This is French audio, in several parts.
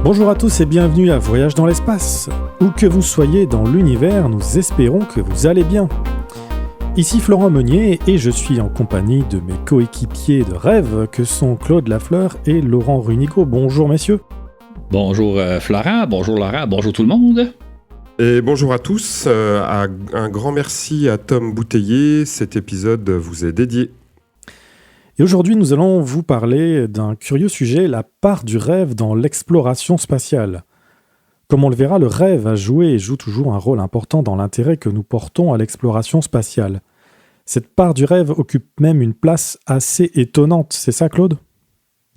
Bonjour à tous et bienvenue à Voyage dans l'espace. Où que vous soyez dans l'univers, nous espérons que vous allez bien. Ici Florent Meunier et je suis en compagnie de mes coéquipiers de rêve que sont Claude Lafleur et Laurent Runico. Bonjour messieurs. Bonjour Florent, bonjour Laurent, bonjour tout le monde. Et bonjour à tous, un grand merci à Tom Bouteiller, cet épisode vous est dédié. Et aujourd'hui, nous allons vous parler d'un curieux sujet, la part du rêve dans l'exploration spatiale. Comme on le verra, le rêve a joué et joue toujours un rôle important dans l'intérêt que nous portons à l'exploration spatiale. Cette part du rêve occupe même une place assez étonnante, c'est ça Claude ?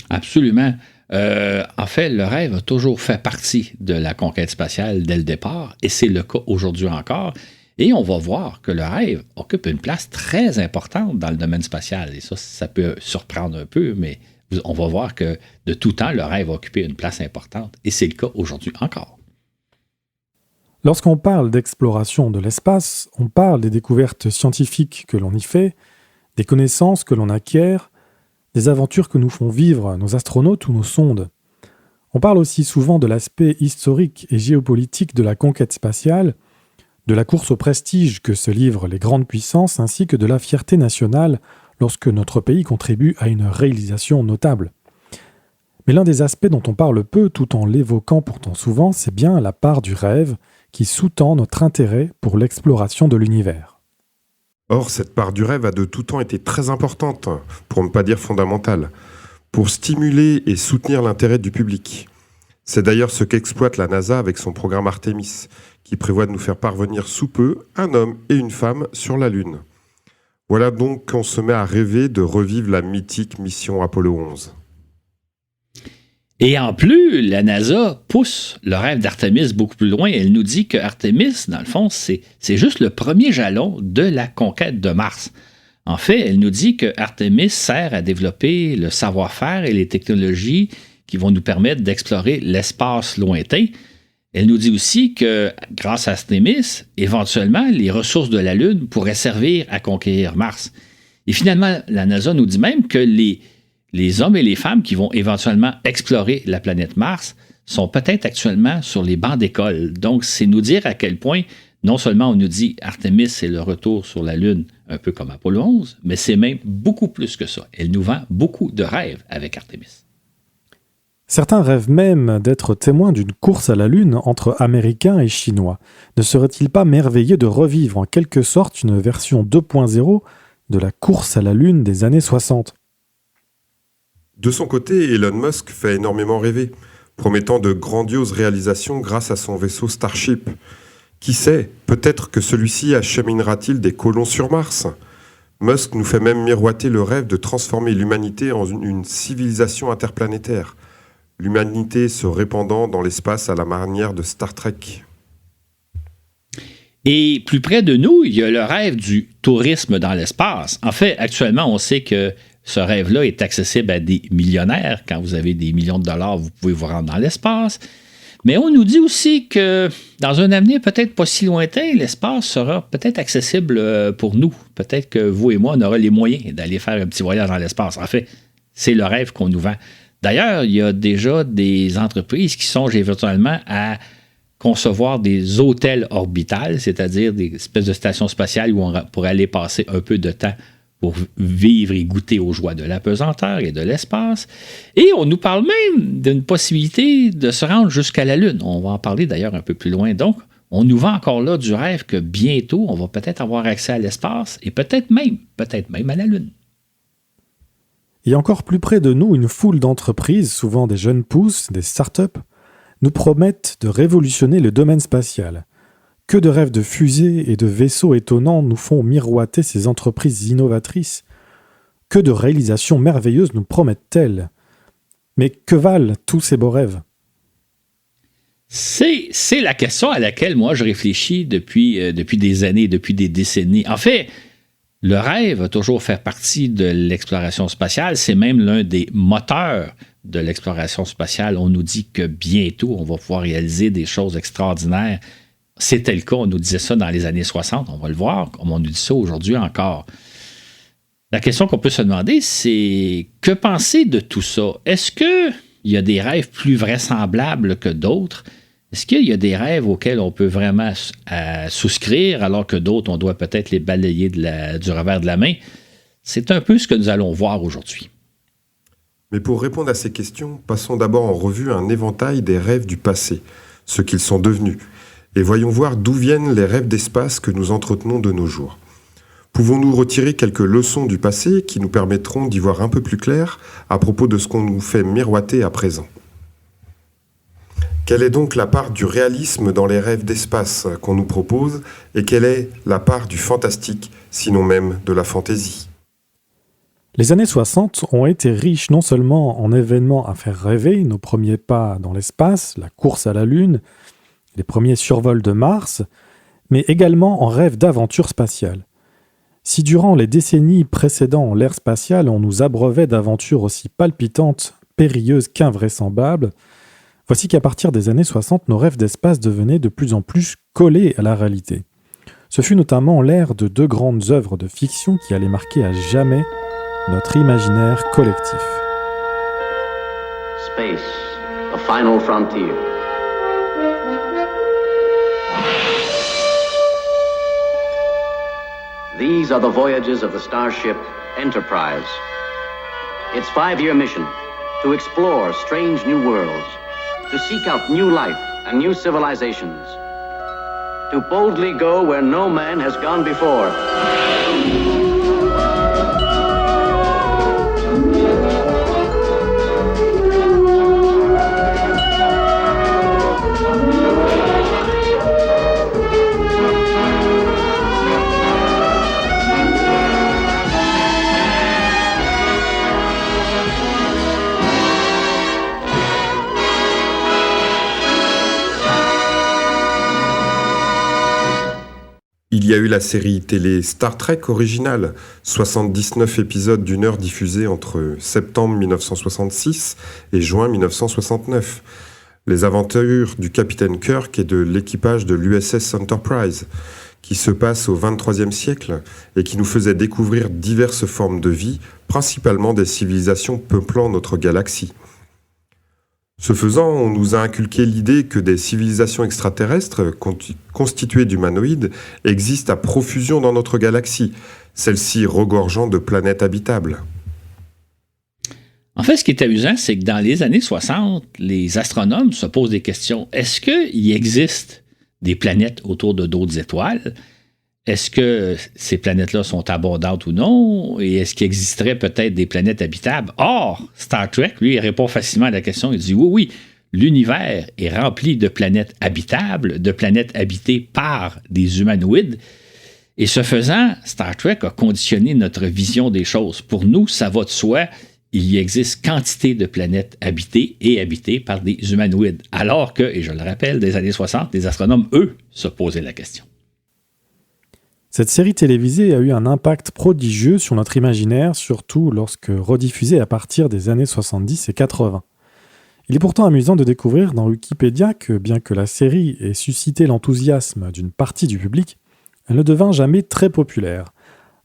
Absolument. En fait, le rêve a toujours fait partie de la conquête spatiale dès le départ, et c'est le cas aujourd'hui encore. Et on va voir que le rêve occupe une place très importante dans le domaine spatial. Et ça peut surprendre un peu, mais on va voir que de tout temps, le rêve a occupé une place importante. Et c'est le cas aujourd'hui encore. Lorsqu'on parle d'exploration de l'espace, on parle des découvertes scientifiques que l'on y fait, des connaissances que l'on acquiert, des aventures que nous font vivre nos astronautes ou nos sondes. On parle aussi souvent de l'aspect historique et géopolitique de la conquête spatiale, de la course au prestige que se livrent les grandes puissances ainsi que de la fierté nationale lorsque notre pays contribue à une réalisation notable. Mais l'un des aspects dont on parle peu tout en l'évoquant pourtant souvent, c'est bien la part du rêve qui sous-tend notre intérêt pour l'exploration de l'univers. Or, cette part du rêve a de tout temps été très importante, pour ne pas dire fondamentale, pour stimuler et soutenir l'intérêt du public. C'est d'ailleurs ce qu'exploite la NASA avec son programme Artemis, qui prévoit de nous faire parvenir sous peu un homme et une femme sur la Lune. Voilà donc qu'on se met à rêver de revivre la mythique mission Apollo 11. Et en plus, la NASA pousse le rêve d'Artemis beaucoup plus loin. Elle nous dit que Artemis, dans le fond, c'est juste le premier jalon de la conquête de Mars. En fait, elle nous dit que Artemis sert à développer le savoir-faire et les technologies qui vont nous permettre d'explorer l'espace lointain. Elle nous dit aussi que, grâce à Artemis, éventuellement, les ressources de la Lune pourraient servir à conquérir Mars. Et finalement, la NASA nous dit même que les hommes et les femmes qui vont éventuellement explorer la planète Mars sont peut-être actuellement sur les bancs d'école. Donc, c'est nous dire à quel point, non seulement on nous dit Artemis, c'est le retour sur la Lune, un peu comme Apollo 11, mais c'est même beaucoup plus que ça. Elle nous vend beaucoup de rêves avec Artemis. Certains rêvent même d'être témoins d'une course à la Lune entre Américains et Chinois. Ne serait-il pas merveilleux de revivre en quelque sorte une version 2.0 de la course à la Lune des années 60 ? De son côté, Elon Musk fait énormément rêver, promettant de grandioses réalisations grâce à son vaisseau Starship. Qui sait, peut-être que celui-ci acheminera-t-il des colons sur Mars ? Musk nous fait même miroiter le rêve de transformer l'humanité en une civilisation interplanétaire. L'humanité se répandant dans l'espace à la manière de Star Trek. Et plus près de nous, il y a le rêve du tourisme dans l'espace. En fait, actuellement, on sait que ce rêve-là est accessible à des millionnaires. Quand vous avez des millions de dollars, vous pouvez vous rendre dans l'espace. Mais on nous dit aussi que dans un avenir peut-être pas si lointain, l'espace sera peut-être accessible pour nous. Peut-être que vous et moi, on aura les moyens d'aller faire un petit voyage dans l'espace. En fait, c'est le rêve qu'on nous vend. D'ailleurs, il y a déjà des entreprises qui songent éventuellement à concevoir des hôtels orbitales, c'est-à-dire des espèces de stations spatiales où on pourrait aller passer un peu de temps pour vivre et goûter aux joies de la pesanteur et de l'espace. Et on nous parle même d'une possibilité de se rendre jusqu'à la Lune. On va en parler d'ailleurs un peu plus loin. Donc, on nous vend encore là du rêve que bientôt, on va peut-être avoir accès à l'espace et peut-être même à la Lune. Et encore plus près de nous, une foule d'entreprises, souvent des jeunes pousses, des startups, nous promettent de révolutionner le domaine spatial. Que de rêves de fusées et de vaisseaux étonnants nous font miroiter ces entreprises innovatrices. Que de réalisations merveilleuses nous promettent-elles. Mais que valent tous ces beaux rêves ? C'est la question à laquelle moi je réfléchis depuis des années, depuis des décennies. En fait, le rêve a toujours fait partie de l'exploration spatiale. C'est même l'un des moteurs de l'exploration spatiale. On nous dit que bientôt, on va pouvoir réaliser des choses extraordinaires. C'était le cas, on nous disait ça dans les années 60, on va le voir, comme on nous dit ça aujourd'hui encore. La question qu'on peut se demander, c'est que penser de tout ça? Est-ce que il y a des rêves plus vraisemblables que d'autres. Est-ce qu'il y a des rêves auxquels on peut vraiment souscrire, alors que d'autres, on doit peut-être les balayer du revers de la main? C'est un peu ce que nous allons voir aujourd'hui. Mais pour répondre à ces questions, passons d'abord en revue un éventail des rêves du passé, ce qu'ils sont devenus, et voyons voir d'où viennent les rêves d'espace que nous entretenons de nos jours. Pouvons-nous retirer quelques leçons du passé qui nous permettront d'y voir un peu plus clair à propos de ce qu'on nous fait miroiter à présent? Quelle est donc la part du réalisme dans les rêves d'espace qu'on nous propose, et quelle est la part du fantastique, sinon même de la fantaisie? Les années 60 ont été riches non seulement en événements à faire rêver, nos premiers pas dans l'espace, la course à la Lune, les premiers survols de Mars, mais également en rêves d'aventure spatiale. Si durant les décennies précédant l'ère spatiale, on nous abreuvait d'aventures aussi palpitantes, périlleuses qu'invraisemblables, voici qu'à partir des années 60, nos rêves d'espace devenaient de plus en plus collés à la réalité. Ce fut notamment l'ère de deux grandes œuvres de fiction qui allaient marquer à jamais notre imaginaire collectif. Space, a final frontier. These are the voyages of the starship Enterprise. Its 5-year mission, to explore strange new worlds, to seek out new life and new civilizations, to boldly go where no man has gone before. Il y a eu la série télé Star Trek originale, 79 épisodes d'1 heure diffusés entre septembre 1966 et juin 1969. Les aventures du capitaine Kirk et de l'équipage de l'USS Enterprise, qui se passe au XXIIIe siècle et qui nous faisait découvrir diverses formes de vie, principalement des civilisations peuplant notre galaxie. Ce faisant, on nous a inculqué l'idée que des civilisations extraterrestres constituées d'humanoïdes existent à profusion dans notre galaxie, celles-ci regorgeant de planètes habitables. En fait, ce qui est amusant, c'est que dans les années 60, les astronomes se posent des questions. Est-ce qu'il existe des planètes autour de d'autres étoiles? Est-ce que ces planètes-là sont abondantes ou non? Et est-ce qu'il existerait peut-être des planètes habitables? Or, Star Trek, lui, il répond facilement à la question. Il dit oui, l'univers est rempli de planètes habitables, de planètes habitées par des humanoïdes. Et ce faisant, Star Trek a conditionné notre vision des choses. Pour nous, ça va de soi. Il y existe quantité de planètes habitées et habitées par des humanoïdes. Alors que, et je le rappelle, des années 60, les astronomes, eux, se posaient la question. Cette série télévisée a eu un impact prodigieux sur notre imaginaire, surtout lorsque rediffusée à partir des années 70 et 80. Il est pourtant amusant de découvrir dans Wikipédia que, bien que la série ait suscité l'enthousiasme d'une partie du public, elle ne devint jamais très populaire.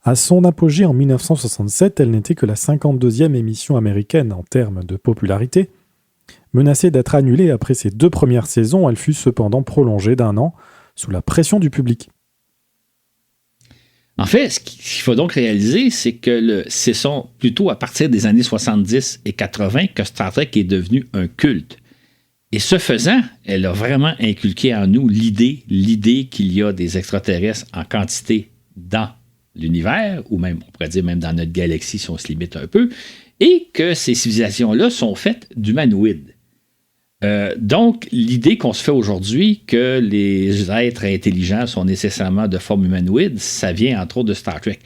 À son apogée en 1967, elle n'était que la 52e émission américaine en termes de popularité. Menacée d'être annulée après ses 2 premières saisons, elle fut cependant prolongée d'1 an sous la pression du public. En fait, ce qu'il faut donc réaliser, c'est que ce sont plutôt à partir des années 70 et 80 que Star Trek est devenu un culte. Et ce faisant, elle a vraiment inculqué en nous l'idée qu'il y a des extraterrestres en quantité dans l'univers, ou même, on pourrait dire même dans notre galaxie si on se limite un peu, et que ces civilisations-là sont faites d'humanoïdes. Donc, l'idée qu'on se fait aujourd'hui que les êtres intelligents sont nécessairement de forme humanoïde, ça vient entre autres de Star Trek.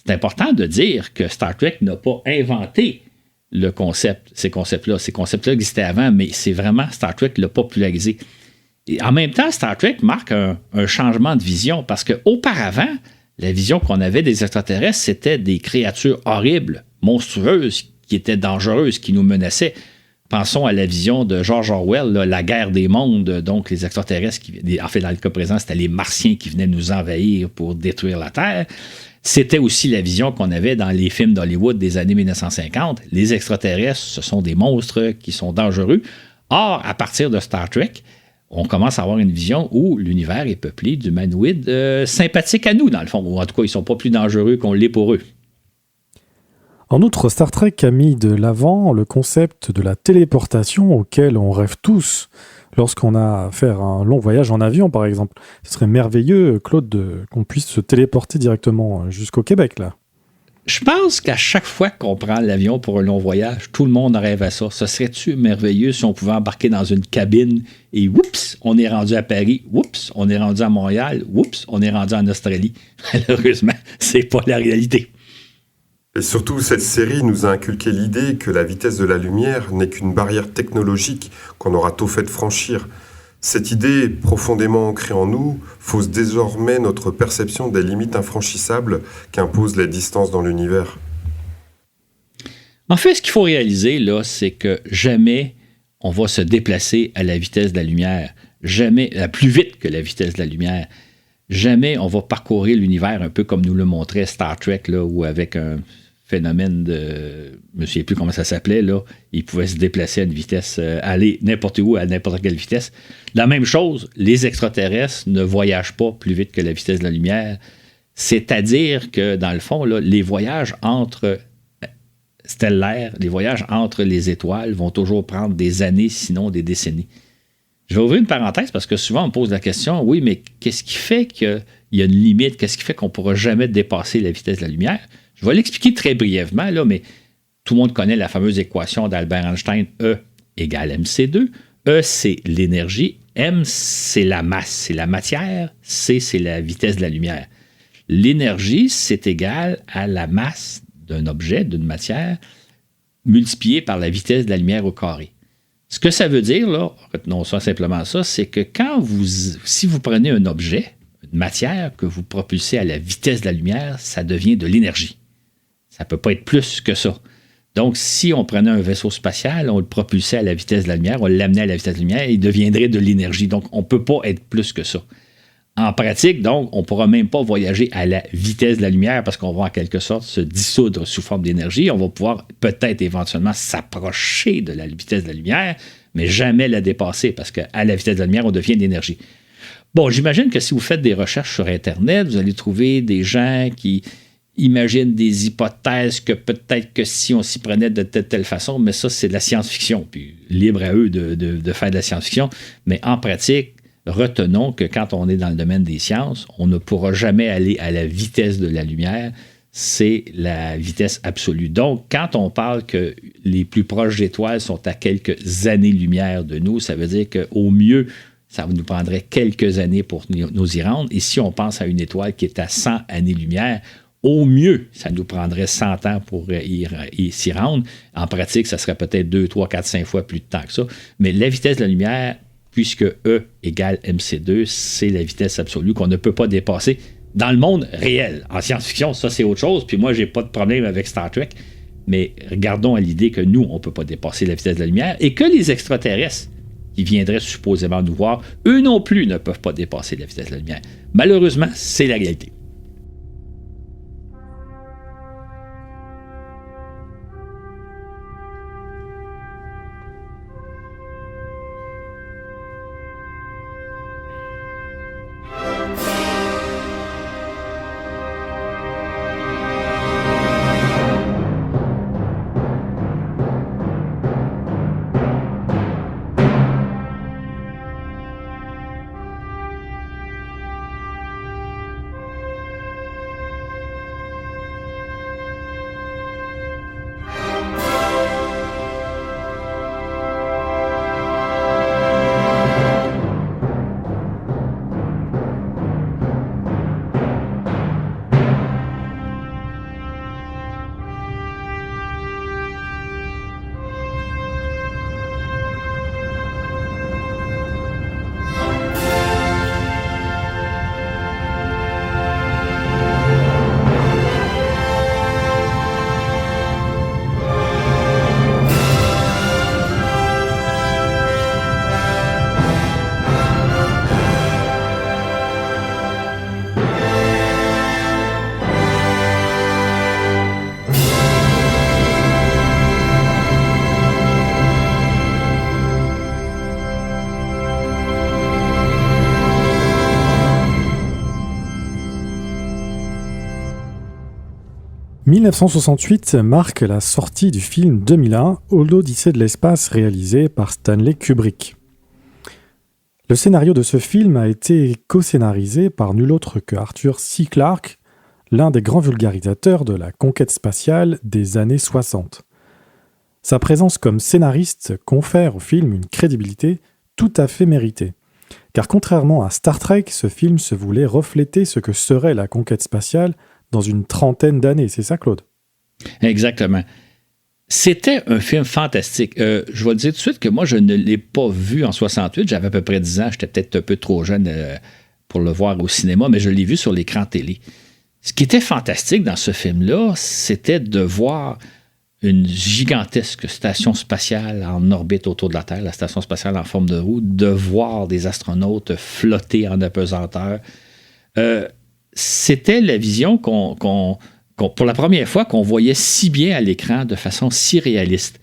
C'est important de dire que Star Trek n'a pas inventé le concept, ces concepts-là. Ces concepts-là existaient avant, mais c'est vraiment Star Trek qui l'a popularisé. Et en même temps, Star Trek marque un changement de vision parce qu'auparavant, la vision qu'on avait des extraterrestres, c'était des créatures horribles, monstrueuses, qui étaient dangereuses, qui nous menaçaient. Pensons à la vision de George Orwell, là, la guerre des mondes, donc les extraterrestres, en fait, dans le cas présent, c'était les Martiens qui venaient nous envahir pour détruire la Terre. C'était aussi la vision qu'on avait dans les films d'Hollywood des années 1950. Les extraterrestres, ce sont des monstres qui sont dangereux. Or, à partir de Star Trek, on commence à avoir une vision où l'univers est peuplé d'humanoïdes sympathiques à nous, dans le fond. Ou en tout cas, ils ne sont pas plus dangereux qu'on l'est pour eux. En outre, Star Trek a mis de l'avant le concept de la téléportation auquel on rêve tous lorsqu'on a à faire un long voyage en avion, par exemple. Ce serait merveilleux, Claude, qu'on puisse se téléporter directement jusqu'au Québec, là. Je pense qu'à chaque fois qu'on prend l'avion pour un long voyage, tout le monde rêve à ça. Ce serait-tu merveilleux si on pouvait embarquer dans une cabine et oups, on est rendu à Paris, oups, on est rendu à Montréal, oups, on est rendu en Australie. Malheureusement, c'est pas la réalité. Et surtout, cette série nous a inculqué l'idée que la vitesse de la lumière n'est qu'une barrière technologique qu'on aura tôt fait de franchir. Cette idée, profondément ancrée en nous, fausse désormais notre perception des limites infranchissables qu'imposent les distances dans l'univers. En fait, ce qu'il faut réaliser, là, c'est que jamais on va se déplacer à la vitesse de la lumière. Jamais, plus vite que la vitesse de la lumière. Jamais on va parcourir l'univers un peu comme nous le montrait Star Trek, là, où avec un phénomène de... Je ne me souviens plus comment ça s'appelait, là. Il pouvait se déplacer à une vitesse, aller n'importe où, à n'importe quelle vitesse. La même chose, les extraterrestres ne voyagent pas plus vite que la vitesse de la lumière. C'est-à-dire que, dans le fond, là, les voyages entre stellaires, les voyages entre les étoiles vont toujours prendre des années, sinon des décennies. Je vais ouvrir une parenthèse parce que souvent on me pose la question, oui, mais qu'est-ce qui fait qu'il y a une limite? Qu'est-ce qui fait qu'on ne pourra jamais dépasser la vitesse de la lumière? Je vais l'expliquer très brièvement, là, mais tout le monde connaît la fameuse équation d'Albert Einstein, E égale mc2. E, c'est l'énergie. M, c'est la masse, c'est la matière. C, c'est la vitesse de la lumière. L'énergie, c'est égal à la masse d'un objet, d'une matière, multipliée par la vitesse de la lumière au carré. Ce que ça veut dire, là, retenons ça simplement ça, c'est que si vous prenez un objet, une matière que vous propulsez à la vitesse de la lumière, ça devient de l'énergie. Ça ne peut pas être plus que ça. Donc, si on prenait un vaisseau spatial, on le propulsait à la vitesse de la lumière, on l'amenait à la vitesse de la lumière, il deviendrait de l'énergie. Donc, on ne peut pas être plus que ça. En pratique, donc, on ne pourra même pas voyager à la vitesse de la lumière parce qu'on va en quelque sorte se dissoudre sous forme d'énergie. On va pouvoir peut-être éventuellement s'approcher de la vitesse de la lumière, mais jamais la dépasser parce qu'à la vitesse de la lumière, on devient de l'énergie. Bon, j'imagine que si vous faites des recherches sur Internet, vous allez trouver des gens qui imaginent des hypothèses que peut-être que si on s'y prenait de telle façon, mais ça, c'est de la science-fiction. Puis libre à eux de faire de la science-fiction. Mais en pratique, retenons que quand on est dans le domaine des sciences, on ne pourra jamais aller à la vitesse de la lumière. C'est la vitesse absolue. Donc, quand on parle que les plus proches d'étoiles sont à quelques années-lumière de nous, ça veut dire qu'au mieux, ça nous prendrait quelques années pour nous y rendre. Et si on pense à une étoile qui est à 100 années-lumière, au mieux, ça nous prendrait 100 ans pour s'y rendre. En pratique, ça serait peut-être 2, 3, 4, 5 fois plus de temps que ça. Mais la vitesse de la lumière, puisque E égale mc2, c'est la vitesse absolue qu'on ne peut pas dépasser dans le monde réel. En science-fiction, ça, c'est autre chose. Puis moi, j'ai pas de problème avec Star Trek. Mais regardons à l'idée que nous, on ne peut pas dépasser la vitesse de la lumière et que les extraterrestres qui viendraient supposément nous voir, eux non plus ne peuvent pas dépasser la vitesse de la lumière. Malheureusement, c'est la réalité. 1968 marque la sortie du film 2001, l'Odyssée de l'espace, réalisé par Stanley Kubrick. Le scénario de ce film a été co-scénarisé par nul autre que Arthur C. Clarke, l'un des grands vulgarisateurs de la conquête spatiale des années 60. Sa présence comme scénariste confère au film une crédibilité tout à fait méritée. Car contrairement à Star Trek, ce film se voulait refléter ce que serait la conquête spatiale dans une trentaine d'années. C'est ça, Claude? Exactement. C'était un film fantastique. Je vais le dire tout de suite que moi, je ne l'ai pas vu en 68. J'avais à peu près 10 ans. J'étais peut-être un peu trop jeune pour le voir au cinéma, mais je l'ai vu sur l'écran télé. Ce qui était fantastique dans ce film-là, c'était de voir une gigantesque station spatiale en orbite autour de la Terre, la station spatiale en forme de roue, de voir des astronautes flotter en apesanteur. C'était la vision pour la première fois qu'on voyait si bien à l'écran de façon si réaliste.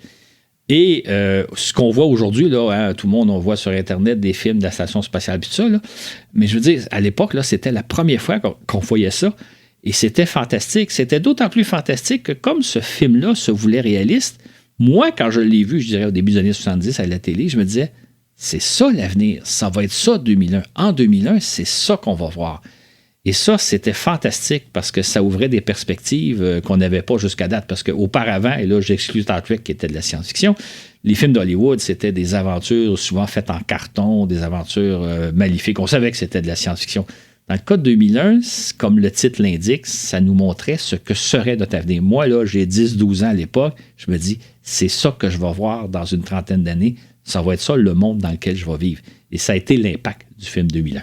Et ce qu'on voit aujourd'hui, là, hein, tout le monde, on voit sur Internet des films de la station spatiale et tout ça, là, mais je veux dire, à l'époque, là, c'était la première fois qu'on voyait ça. Et c'était fantastique. C'était d'autant plus fantastique que comme ce film-là se voulait réaliste, moi, quand je l'ai vu, je dirais au début des années 70 à la télé, je me disais, c'est ça l'avenir. Ça va être ça 2001. En 2001, c'est ça qu'on va voir. Et ça, c'était fantastique parce que ça ouvrait des perspectives qu'on n'avait pas jusqu'à date. Parce qu'auparavant, et là, j'exclus Star Trek qui était de la science-fiction, les films d'Hollywood, c'était des aventures souvent faites en carton, des aventures maléfiques. On savait que c'était de la science-fiction. Dans le cas de 2001, comme le titre l'indique, ça nous montrait ce que serait notre avenir. Moi, là, j'ai 10-12 ans à l'époque. Je me dis, c'est ça que je vais voir dans une trentaine d'années. Ça va être ça le monde dans lequel je vais vivre. Et ça a été l'impact du film 2001.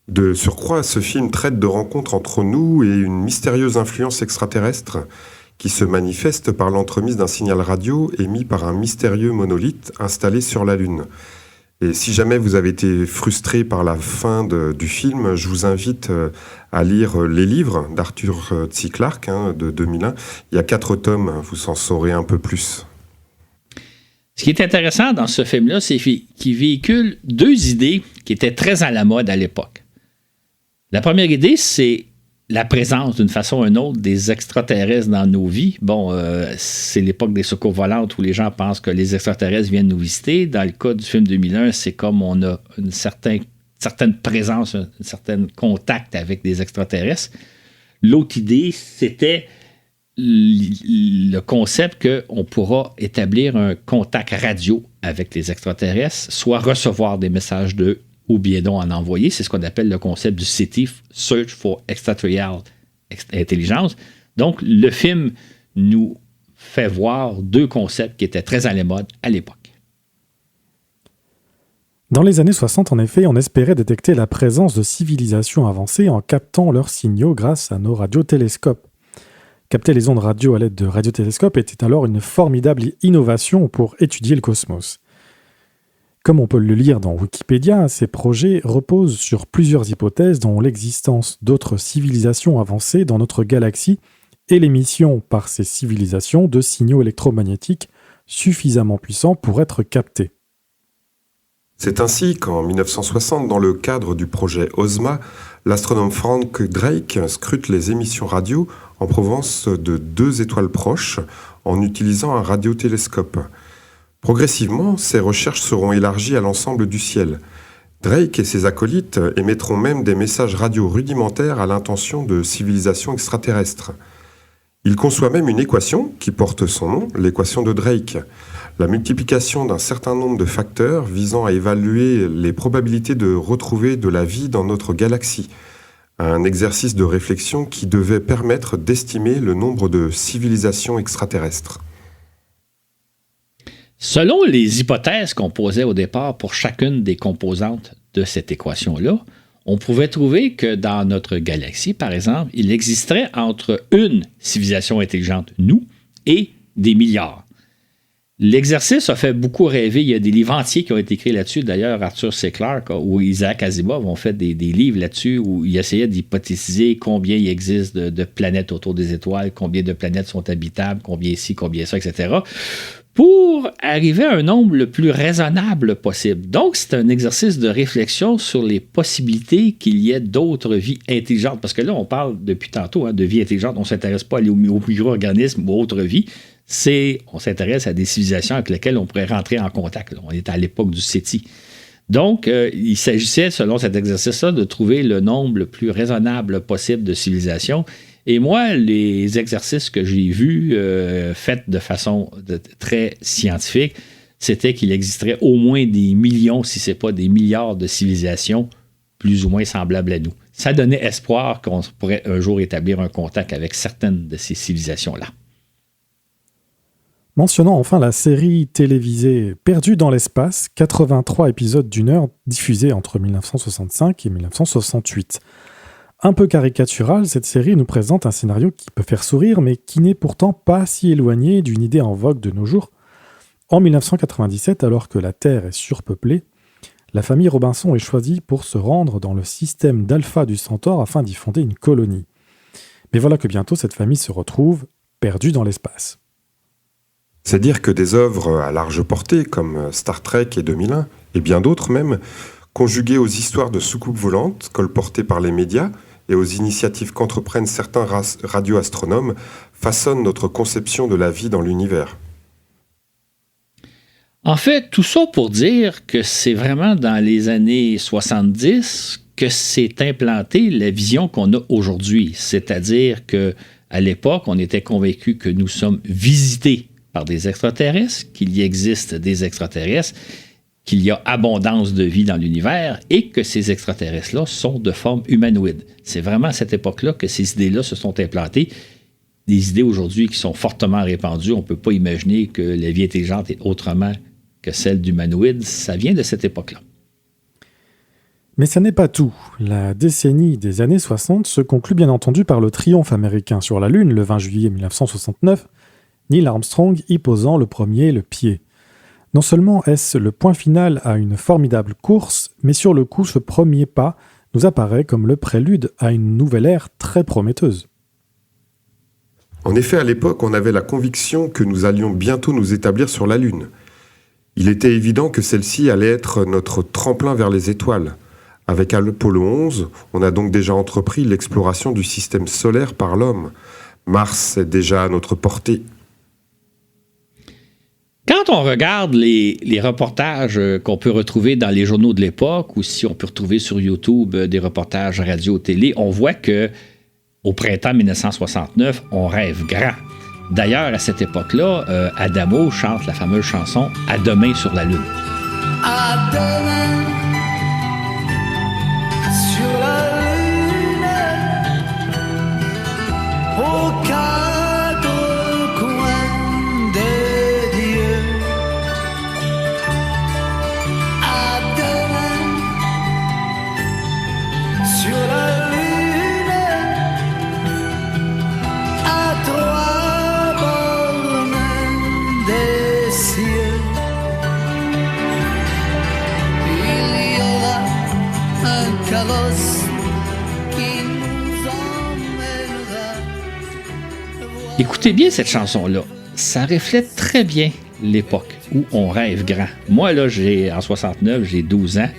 De surcroît, ce film traite de rencontres entre nous et une mystérieuse influence extraterrestre qui se manifeste par l'entremise d'un signal radio émis par un mystérieux monolithe installé sur la Lune. Et si jamais vous avez été frustré par la fin du film, je vous invite à lire les livres d'Arthur C. Clarke de 2001. Il y a 4 tomes, vous en saurez un peu plus. Ce qui est intéressant dans ce film-là, c'est qu'il véhicule 2 idées qui étaient très à la mode à l'époque. La première idée, c'est la présence d'une façon ou d'une autre des extraterrestres dans nos vies. Bon, c'est l'époque des secours volantes où les gens pensent que les extraterrestres viennent nous visiter. Dans le cas du film 2001, c'est comme on a une certaine présence, un certain contact avec des extraterrestres. L'autre idée, c'était le concept qu'on pourra établir un contact radio avec les extraterrestres, soit recevoir des messages d'eux ou bien donc en envoyer. C'est ce qu'on appelle le concept du SETI, Search for Extraterrestrial Intelligence. Donc, le film nous fait voir 2 concepts qui étaient très à la mode à l'époque. Dans les années 60, en effet, on espérait détecter la présence de civilisations avancées en captant leurs signaux grâce à nos radiotélescopes. Capter les ondes radio à l'aide de radiotélescopes était alors une formidable innovation pour étudier le cosmos. Comme on peut le lire dans Wikipédia, ces projets reposent sur plusieurs hypothèses dont l'existence d'autres civilisations avancées dans notre galaxie et l'émission par ces civilisations de signaux électromagnétiques suffisamment puissants pour être captés. C'est ainsi qu'en 1960, dans le cadre du projet OSMA, l'astronome Frank Drake scrute les émissions radio en provenance de 2 étoiles proches en utilisant un radiotélescope. Progressivement, ces recherches seront élargies à l'ensemble du ciel. Drake et ses acolytes émettront même des messages radio rudimentaires à l'intention de civilisations extraterrestres. Il conçoit même une équation qui porte son nom, l'équation de Drake. La multiplication d'un certain nombre de facteurs visant à évaluer les probabilités de retrouver de la vie dans notre galaxie. Un exercice de réflexion qui devait permettre d'estimer le nombre de civilisations extraterrestres. Selon les hypothèses qu'on posait au départ pour chacune des composantes de cette équation-là, on pouvait trouver que dans notre galaxie, par exemple, il existerait entre une civilisation intelligente, nous, et des milliards. L'exercice a fait beaucoup rêver. Il y a des livres entiers qui ont été écrits là-dessus. D'ailleurs, Arthur C. Clarke ou Isaac Asimov ont fait des livres là-dessus où ils essayaient d'hypothétiser combien il existe de planètes autour des étoiles, combien de planètes sont habitables, combien ici, combien ça, etc. pour arriver à un nombre le plus raisonnable possible. Donc, c'est un exercice de réflexion sur les possibilités qu'il y ait d'autres vies intelligentes. Parce que là, on parle depuis tantôt de vie intelligente. On ne s'intéresse pas aux micro-organismes ou autres vies. On s'intéresse à des civilisations avec lesquelles on pourrait rentrer en contact. On est à l'époque du SETI. Donc, il s'agissait, selon cet exercice-là, de trouver le nombre le plus raisonnable possible de civilisations. Et moi, les exercices que j'ai vus, faits de façon très scientifique, c'était qu'il existerait au moins des millions, si ce n'est pas des milliards de civilisations plus ou moins semblables à nous. Ça donnait espoir qu'on pourrait un jour établir un contact avec certaines de ces civilisations-là. Mentionnons enfin la série télévisée Perdue dans l'espace, 83 épisodes d'1 heure diffusés entre 1965 et 1968. Un peu caricatural, cette série nous présente un scénario qui peut faire sourire, mais qui n'est pourtant pas si éloigné d'une idée en vogue de nos jours. En 1997, alors que la Terre est surpeuplée, la famille Robinson est choisie pour se rendre dans le système d'Alpha du Centaure afin d'y fonder une colonie. Mais voilà que bientôt cette famille se retrouve perdue dans l'espace. C'est dire que des œuvres à large portée, comme Star Trek et 2001, et bien d'autres même, conjuguées aux histoires de soucoupes volantes, colportées par les médias, et aux initiatives qu'entreprennent certains radioastronomes, façonnent notre conception de la vie dans l'univers. En fait, tout ça pour dire que c'est vraiment dans les années 70 que s'est implantée la vision qu'on a aujourd'hui. C'est-à-dire qu'à l'époque, on était convaincus que nous sommes visités par des extraterrestres, qu'il y existe des extraterrestres, qu'il y a abondance de vie dans l'univers et que ces extraterrestres-là sont de forme humanoïde. C'est vraiment à cette époque-là que ces idées-là se sont implantées. Des idées aujourd'hui qui sont fortement répandues. On ne peut pas imaginer que la vie intelligente est autrement que celle d'humanoïdes. Ça vient de cette époque-là. Mais ça n'est pas tout. La décennie des années 60 se conclut bien entendu par le triomphe américain sur la Lune le 20 juillet 1969, Neil Armstrong y posant le premier le pied. Non seulement est-ce le point final à une formidable course, mais sur le coup, ce premier pas nous apparaît comme le prélude à une nouvelle ère très prometteuse. En effet, à l'époque, on avait la conviction que nous allions bientôt nous établir sur la Lune. Il était évident que celle-ci allait être notre tremplin vers les étoiles. Avec Apollo 11, on a donc déjà entrepris l'exploration du système solaire par l'homme. Mars est déjà à notre portée. Quand on regarde les reportages qu'on peut retrouver dans les journaux de l'époque, ou si on peut retrouver sur YouTube des reportages radio-télé, on voit que au printemps 1969, on rêve grand. D'ailleurs, à cette époque-là, Adamo chante la fameuse chanson « À demain sur la Lune ». À demain sur la Lune, aux quatre coins de Dieu. À demain sur la Lune, à trois bornes des cieux. Il y aura un carrosse qui nous emmènera. Écoutez bien cette chanson-là. Ça reflète très bien l'époque où on rêve grand. Moi, là, en 69, j'ai 12 ans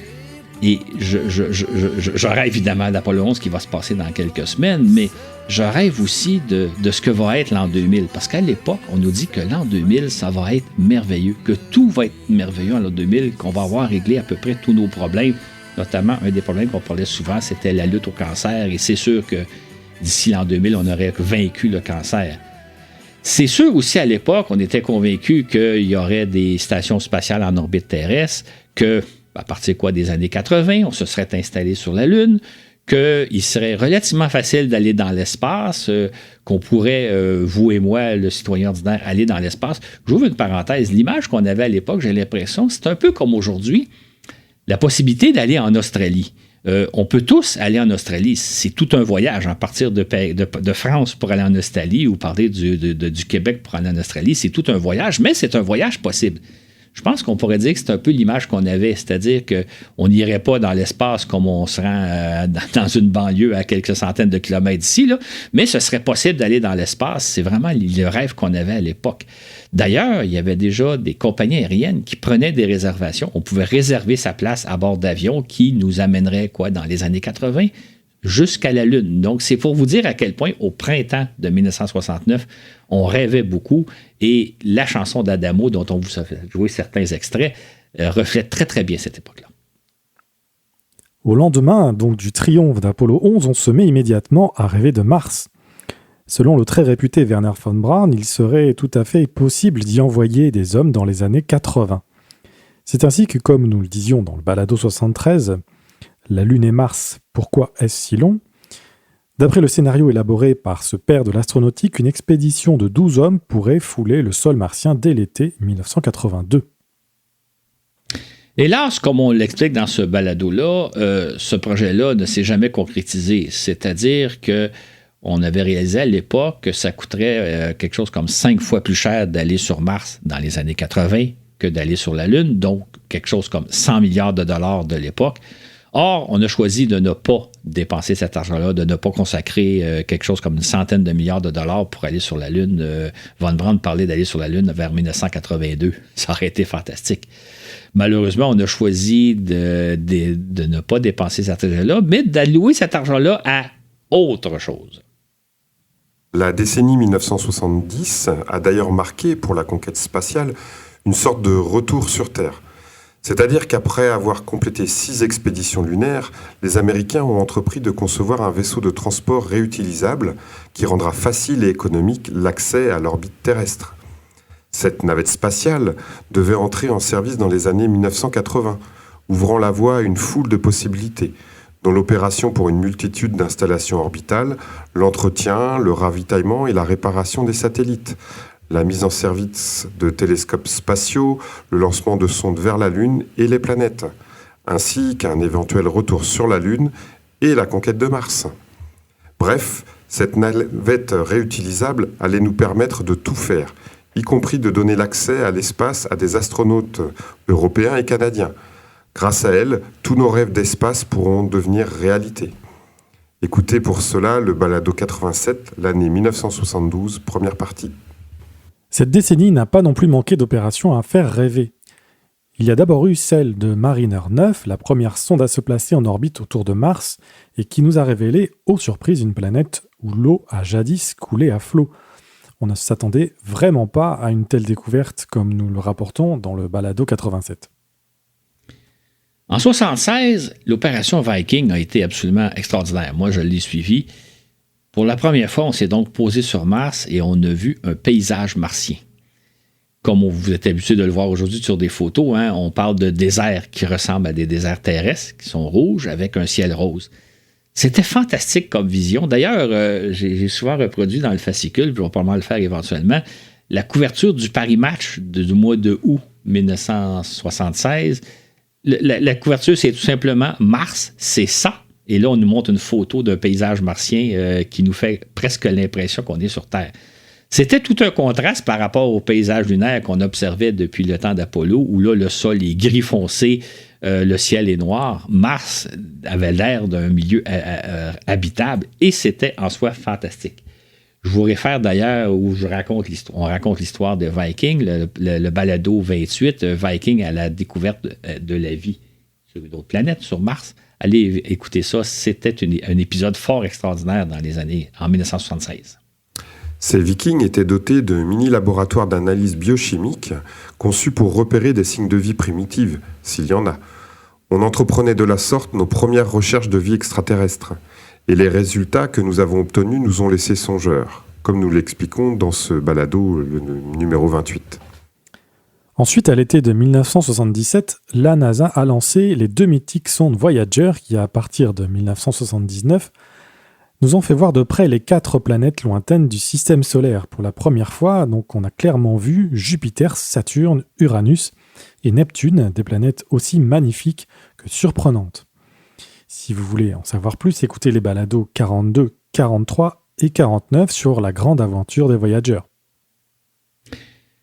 et je rêve évidemment d'Apollo 11 qui va se passer dans quelques semaines, mais je rêve aussi de ce que va être l'an 2000. Parce qu'à l'époque, on nous dit que l'an 2000, ça va être merveilleux, que tout va être merveilleux en l'an 2000, qu'on va avoir réglé à peu près tous nos problèmes. Notamment, un des problèmes qu'on parlait souvent, c'était la lutte au cancer. Et c'est sûr que d'ici l'an 2000, on aurait vaincu le cancer. C'est sûr aussi, à l'époque, on était convaincus qu'il y aurait des stations spatiales en orbite terrestre, que, à partir des années 80, on se serait installé sur la Lune, qu'il serait relativement facile d'aller dans l'espace, qu'on pourrait, vous et moi, le citoyen ordinaire, aller dans l'espace. J'ouvre une parenthèse. L'image qu'on avait à l'époque, j'ai l'impression, c'est un peu comme aujourd'hui, la possibilité d'aller en Australie. On peut tous aller en Australie. C'est tout un voyage. À partir de France pour aller en Australie ou parler du Québec pour aller en Australie, c'est tout un voyage, mais c'est un voyage possible. Je pense qu'on pourrait dire que c'est un peu l'image qu'on avait, c'est-à-dire qu'on n'irait pas dans l'espace comme on se rend dans une banlieue à quelques centaines de kilomètres d'ici, là, mais ce serait possible d'aller dans l'espace. C'est vraiment le rêve qu'on avait à l'époque. D'ailleurs, il y avait déjà des compagnies aériennes qui prenaient des réservations. On pouvait réserver sa place à bord d'avions qui nous amèneraient, dans les années 80, jusqu'à la Lune. Donc, c'est pour vous dire à quel point, au printemps de 1969, on rêvait beaucoup. Et la chanson d'Adamo, dont on vous a fait jouer certains extraits, reflète très, très bien cette époque-là. Au lendemain donc du triomphe d'Apollo 11, on se met immédiatement à rêver de Mars. Selon le très réputé Wernher von Braun, il serait tout à fait possible d'y envoyer des hommes dans les années 80. C'est ainsi que, comme nous le disions dans le Balado 73, La Lune et Mars, pourquoi est-ce si long ? D'après le scénario élaboré par ce père de l'astronautique, une expédition de 12 hommes pourrait fouler le sol martien dès l'été 1982. Hélas, comme on l'explique dans ce balado-là, ce projet-là ne s'est jamais concrétisé. C'est-à-dire qu'on avait réalisé à l'époque que ça coûterait quelque chose comme 5 fois plus cher d'aller sur Mars dans les années 80 que d'aller sur la Lune, donc quelque chose comme 100 milliards de dollars de l'époque. Or, on a choisi de ne pas dépenser cet argent-là, de ne pas consacrer quelque chose comme une centaine de milliards de dollars pour aller sur la Lune. Von Braun parlait d'aller sur la Lune vers 1982. Ça aurait été fantastique. Malheureusement, on a choisi de ne pas dépenser cet argent-là, mais d'allouer cet argent-là à autre chose. La décennie 1970 a d'ailleurs marqué pour la conquête spatiale une sorte de retour sur Terre. C'est-à-dire qu'après avoir complété 6 expéditions lunaires, les Américains ont entrepris de concevoir un vaisseau de transport réutilisable qui rendra facile et économique l'accès à l'orbite terrestre. Cette navette spatiale devait entrer en service dans les années 1980, ouvrant la voie à une foule de possibilités, dont l'opération pour une multitude d'installations orbitales, l'entretien, le ravitaillement et la réparation des satellites, la mise en service de télescopes spatiaux, le lancement de sondes vers la Lune et les planètes, ainsi qu'un éventuel retour sur la Lune et la conquête de Mars. Bref, cette navette réutilisable allait nous permettre de tout faire, y compris de donner l'accès à l'espace à des astronautes européens et canadiens. Grâce à elle, tous nos rêves d'espace pourront devenir réalité. Écoutez pour cela le Balado 87, l'année 1972, première partie. Cette décennie n'a pas non plus manqué d'opérations à faire rêver. Il y a d'abord eu celle de Mariner 9, la première sonde à se placer en orbite autour de Mars, et qui nous a révélé, aux surprises, une planète où l'eau a jadis coulé à flot. On ne s'attendait vraiment pas à une telle découverte comme nous le rapportons dans le Balado 87. En 1976, l'opération Viking a été absolument extraordinaire. Moi, je l'ai suivi. Pour la première fois, on s'est donc posé sur Mars et on a vu un paysage martien. Comme vous êtes habitué de le voir aujourd'hui sur des photos, on parle de déserts qui ressemblent à des déserts terrestres, qui sont rouges avec un ciel rose. C'était fantastique comme vision. D'ailleurs, j'ai souvent reproduit dans le fascicule, puis je vais probablement le faire éventuellement, la couverture du Paris Match du mois de août 1976. La couverture, c'est tout simplement Mars, c'est ça. Et là, on nous montre une photo d'un paysage martien qui nous fait presque l'impression qu'on est sur Terre. C'était tout un contraste par rapport au paysage lunaire qu'on observait depuis le temps d'Apollo, où là, le sol est gris foncé, le ciel est noir. Mars avait l'air d'un milieu habitable et c'était en soi fantastique. Je vous réfère d'ailleurs où on raconte l'histoire de Viking, le balado 28, Viking à la découverte de la vie sur une autre planète, sur Mars. Allez écouter ça, c'était un épisode fort extraordinaire en 1976. Ces Vikings étaient dotés de mini-laboratoires d'analyse biochimique conçus pour repérer des signes de vie primitive, s'il y en a. On entreprenait de la sorte nos premières recherches de vie extraterrestre. Et les résultats que nous avons obtenus nous ont laissés songeurs, comme nous l'expliquons dans ce balado, le numéro 28. Ensuite, à l'été de 1977, la NASA a lancé les 2 mythiques sondes Voyager qui, à partir de 1979, nous ont fait voir de près les 4 planètes lointaines du système solaire. Pour la première fois, donc, on a clairement vu Jupiter, Saturne, Uranus et Neptune, des planètes aussi magnifiques que surprenantes. Si vous voulez en savoir plus, écoutez les balados 42, 43 et 49 sur la grande aventure des Voyageurs.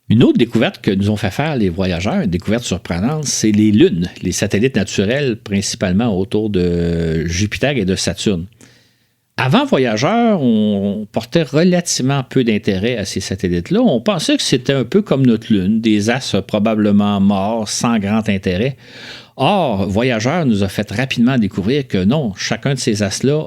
Une autre découverte que nous ont fait faire les voyageurs, une découverte surprenante, c'est les lunes, les satellites naturels, principalement autour de Jupiter et de Saturne. Avant Voyageurs, on portait relativement peu d'intérêt à ces satellites-là. On pensait que c'était un peu comme notre Lune, des astres probablement morts, sans grand intérêt. Or, Voyageurs nous a fait rapidement découvrir que non, chacun de ces astres-là,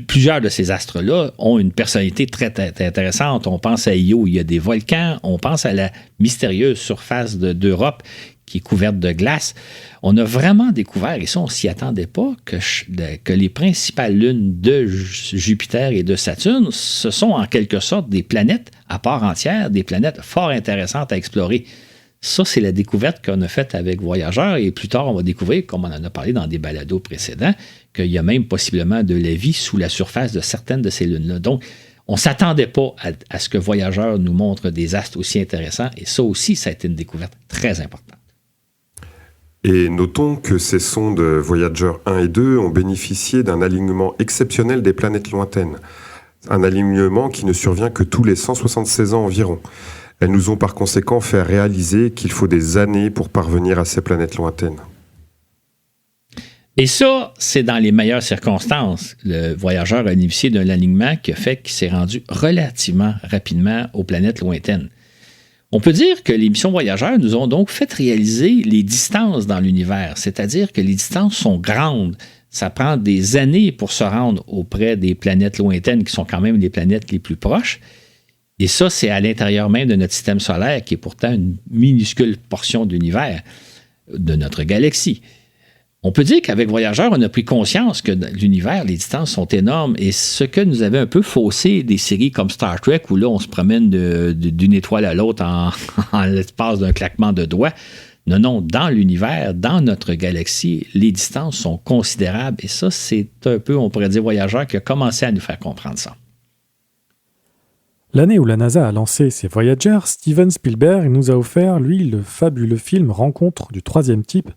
plusieurs de ces astres-là ont une personnalité très intéressante. On pense à Io, il y a des volcans. On pense à la mystérieuse surface d'Europe qui est couverte de glace. On a vraiment découvert, et ça, on ne s'y attendait pas, que les principales lunes de Jupiter et de Saturne, ce sont en quelque sorte des planètes à part entière, des planètes fort intéressantes à explorer. Ça, c'est la découverte qu'on a faite avec Voyageurs, et plus tard, on va découvrir, comme on en a parlé dans des balados précédents, qu'il y a même possiblement de la vie sous la surface de certaines de ces lunes-là. Donc, on ne s'attendait pas à ce que Voyageurs nous montre des astres aussi intéressants, et ça aussi, ça a été une découverte très importante. Et notons que ces sondes Voyager 1 et 2 ont bénéficié d'un alignement exceptionnel des planètes lointaines. Un alignement qui ne survient que tous les 176 ans environ. Elles nous ont par conséquent fait réaliser qu'il faut des années pour parvenir à ces planètes lointaines. Et ça, c'est dans les meilleures circonstances. Le voyageur a bénéficié d'un alignement qui a fait qu'il s'est rendu relativement rapidement aux planètes lointaines. On peut dire que les missions voyageurs nous ont donc fait réaliser les distances dans l'univers, c'est-à-dire que les distances sont grandes. Ça prend des années pour se rendre auprès des planètes lointaines qui sont quand même les planètes les plus proches. Et ça, c'est à l'intérieur même de notre système solaire, qui est pourtant une minuscule portion de l'univers, de notre galaxie. On peut dire qu'avec Voyageurs, on a pris conscience que dans l'univers, les distances sont énormes, et ce que nous avait un peu faussé des séries comme Star Trek, où là, on se promène d'une étoile à l'autre en l'espace d'un claquement de doigts. Non, dans l'univers, dans notre galaxie, les distances sont considérables, et ça, c'est un peu, on pourrait dire, Voyageurs qui a commencé à nous faire comprendre ça. L'année où la NASA a lancé ses Voyagers, Steven Spielberg nous a offert, lui, le fabuleux film Rencontre du troisième type,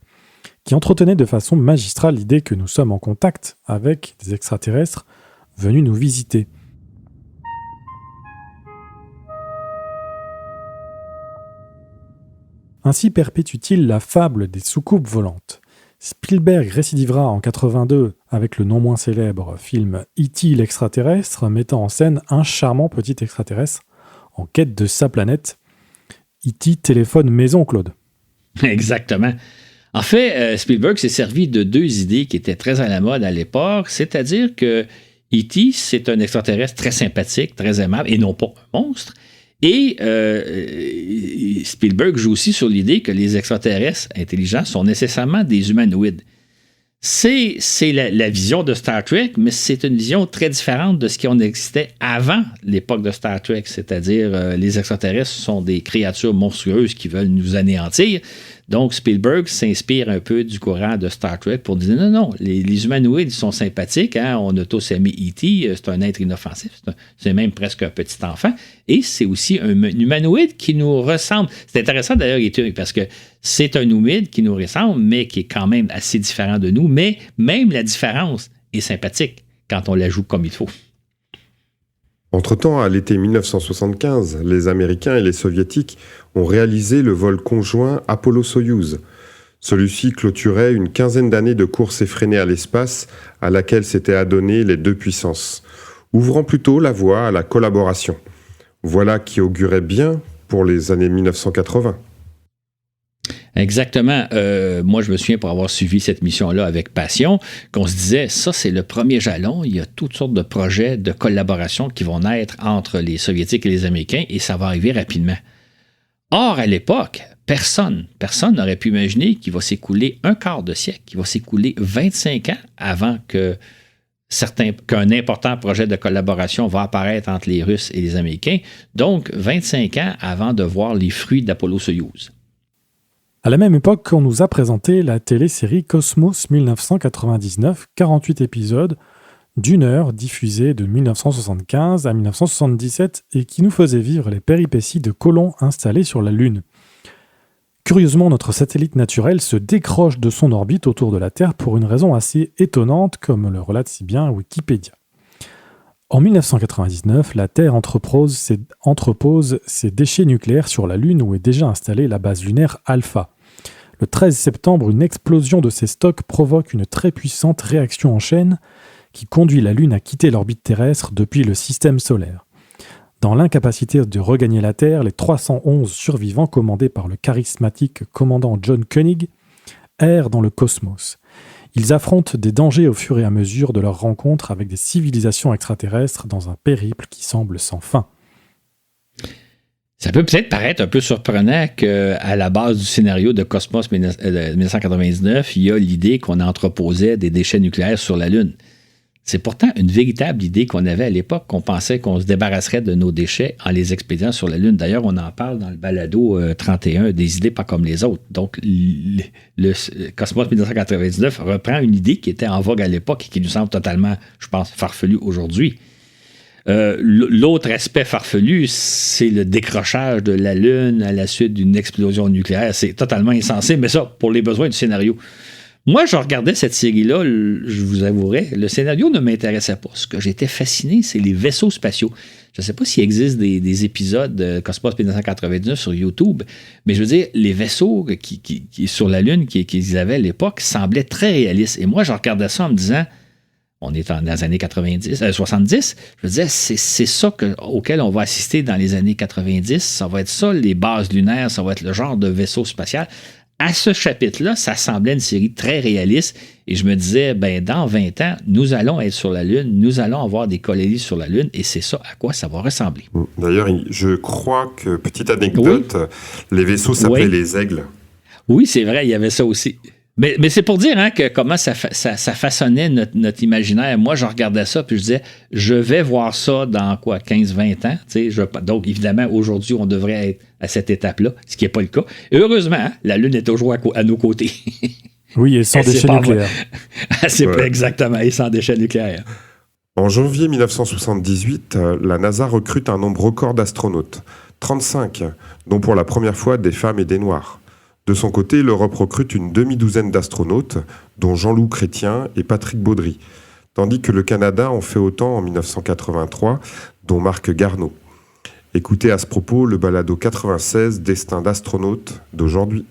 qui entretenait de façon magistrale l'idée que nous sommes en contact avec des extraterrestres venus nous visiter. Ainsi perpétue-t-il la fable des soucoupes volantes. Spielberg récidivera en 82 avec le non moins célèbre film E.T. l'extraterrestre, mettant en scène un charmant petit extraterrestre en quête de sa planète. E.T. téléphone maison, Claude. Exactement. En fait, Spielberg s'est servi de deux idées qui étaient très à la mode à l'époque, c'est-à-dire que E.T., c'est un extraterrestre très sympathique, très aimable, et non pas un monstre. Et Spielberg joue aussi sur l'idée que les extraterrestres intelligents sont nécessairement des humanoïdes. C'est la vision de Star Trek, mais c'est une vision très différente de ce qui en existait avant l'époque de Star Trek, c'est-à-dire les extraterrestres sont des créatures monstrueuses qui veulent nous anéantir. Donc, Spielberg s'inspire un peu du courant de Star Trek pour dire non, les humanoïdes ils sont sympathiques, hein, on a tous aimé E.T., c'est un être inoffensif, c'est même presque un petit enfant, et c'est aussi un humanoïde qui nous ressemble. C'est intéressant d'ailleurs, parce que c'est un humanoïde qui nous ressemble, mais qui est quand même assez différent de nous, mais même la différence est sympathique quand on la joue comme il faut. Entre-temps, à l'été 1975, les Américains et les Soviétiques ont réalisé le vol conjoint Apollo-Soyouz. Celui-ci clôturait une quinzaine d'années de course effrénée à l'espace à laquelle s'étaient adonnées les deux puissances, ouvrant plutôt la voie à la collaboration. Voilà qui augurait bien pour les années 1980. Exactement. Moi, je me souviens pour avoir suivi cette mission-là avec passion, qu'on se disait, ça, c'est le premier jalon. Il y a toutes sortes de projets de collaboration qui vont naître entre les Soviétiques et les Américains, et ça va arriver rapidement. Or, à l'époque, personne n'aurait pu imaginer qu'il va s'écouler un quart de siècle, qu'il va s'écouler 25 ans avant qu'un important projet de collaboration va apparaître entre les Russes et les Américains. Donc, 25 ans avant de voir les fruits d'Apollo-Soyouz. À la même époque, on nous a présenté la télésérie Cosmos 1999, 48 épisodes d'1 heure diffusés de 1975 à 1977 et qui nous faisait vivre les péripéties de colons installés sur la Lune. Curieusement, notre satellite naturel se décroche de son orbite autour de la Terre pour une raison assez étonnante, comme le relate si bien Wikipédia. En 1999, la Terre entrepose ses déchets nucléaires sur la Lune où est déjà installée la base lunaire Alpha. Le 13 septembre, une explosion de ces stocks provoque une très puissante réaction en chaîne qui conduit la Lune à quitter l'orbite terrestre depuis le système solaire. Dans l'incapacité de regagner la Terre, les 311 survivants commandés par le charismatique commandant John Koenig errent dans le cosmos. Ils affrontent des dangers au fur et à mesure de leur rencontre avec des civilisations extraterrestres dans un périple qui semble sans fin. Ça peut peut-être paraître un peu surprenant qu'à la base du scénario de Cosmos 1999, il y a l'idée qu'on entreposait des déchets nucléaires sur la Lune. C'est pourtant une véritable idée qu'on avait à l'époque, qu'on pensait qu'on se débarrasserait de nos déchets en les expédiant sur la Lune. D'ailleurs, on en parle dans le balado 31, des idées pas comme les autres. Donc, le Cosmos 1999 reprend une idée qui était en vogue à l'époque et qui nous semble totalement, je pense, farfelue aujourd'hui. L'autre aspect farfelu, c'est le décrochage de la Lune à la suite d'une explosion nucléaire. C'est totalement insensé, mais ça, pour les besoins du scénario. Moi, je regardais cette série-là, je vous avouerai, le scénario ne m'intéressait pas. Ce que j'étais fasciné, c'est les vaisseaux spatiaux. Je ne sais pas s'il existe des épisodes de Cosmos 1999 sur YouTube, mais je veux dire, les vaisseaux qui sur la Lune qu'ils avaient à l'époque semblaient très réalistes. Et moi, je regardais ça en me disant, on est dans les années 70, je me disais, c'est ça auquel on va assister dans les années 90. Ça va être ça, les bases lunaires, ça va être le genre de vaisseau spatial. À ce chapitre-là, ça semblait une série très réaliste et je me disais, dans 20 ans, nous allons être sur la Lune, nous allons avoir des colonies sur la Lune et c'est ça à quoi ça va ressembler. D'ailleurs, je crois que, petite anecdote, les vaisseaux s'appelaient les aigles. Oui, c'est vrai, il y avait ça aussi. Mais c'est pour dire que comment ça façonnait notre imaginaire. Moi, je regardais ça puis je disais, je vais voir ça dans 15-20 ans. Donc, évidemment, aujourd'hui, on devrait être à cette étape-là, ce qui n'est pas le cas. Et heureusement, la Lune est toujours à nos côtés. Oui, et sans déchets nucléaires. Exactement, et sans déchets nucléaires. En janvier 1978, la NASA recrute un nombre record d'astronautes, 35, dont pour la première fois des femmes et des Noirs. De son côté, l'Europe recrute une demi-douzaine d'astronautes, dont Jean-Loup Chrétien et Patrick Baudry, tandis que le Canada en fait autant en 1983, dont Marc Garneau. Écoutez à ce propos le balado 96, Destin d'astronautes d'aujourd'hui.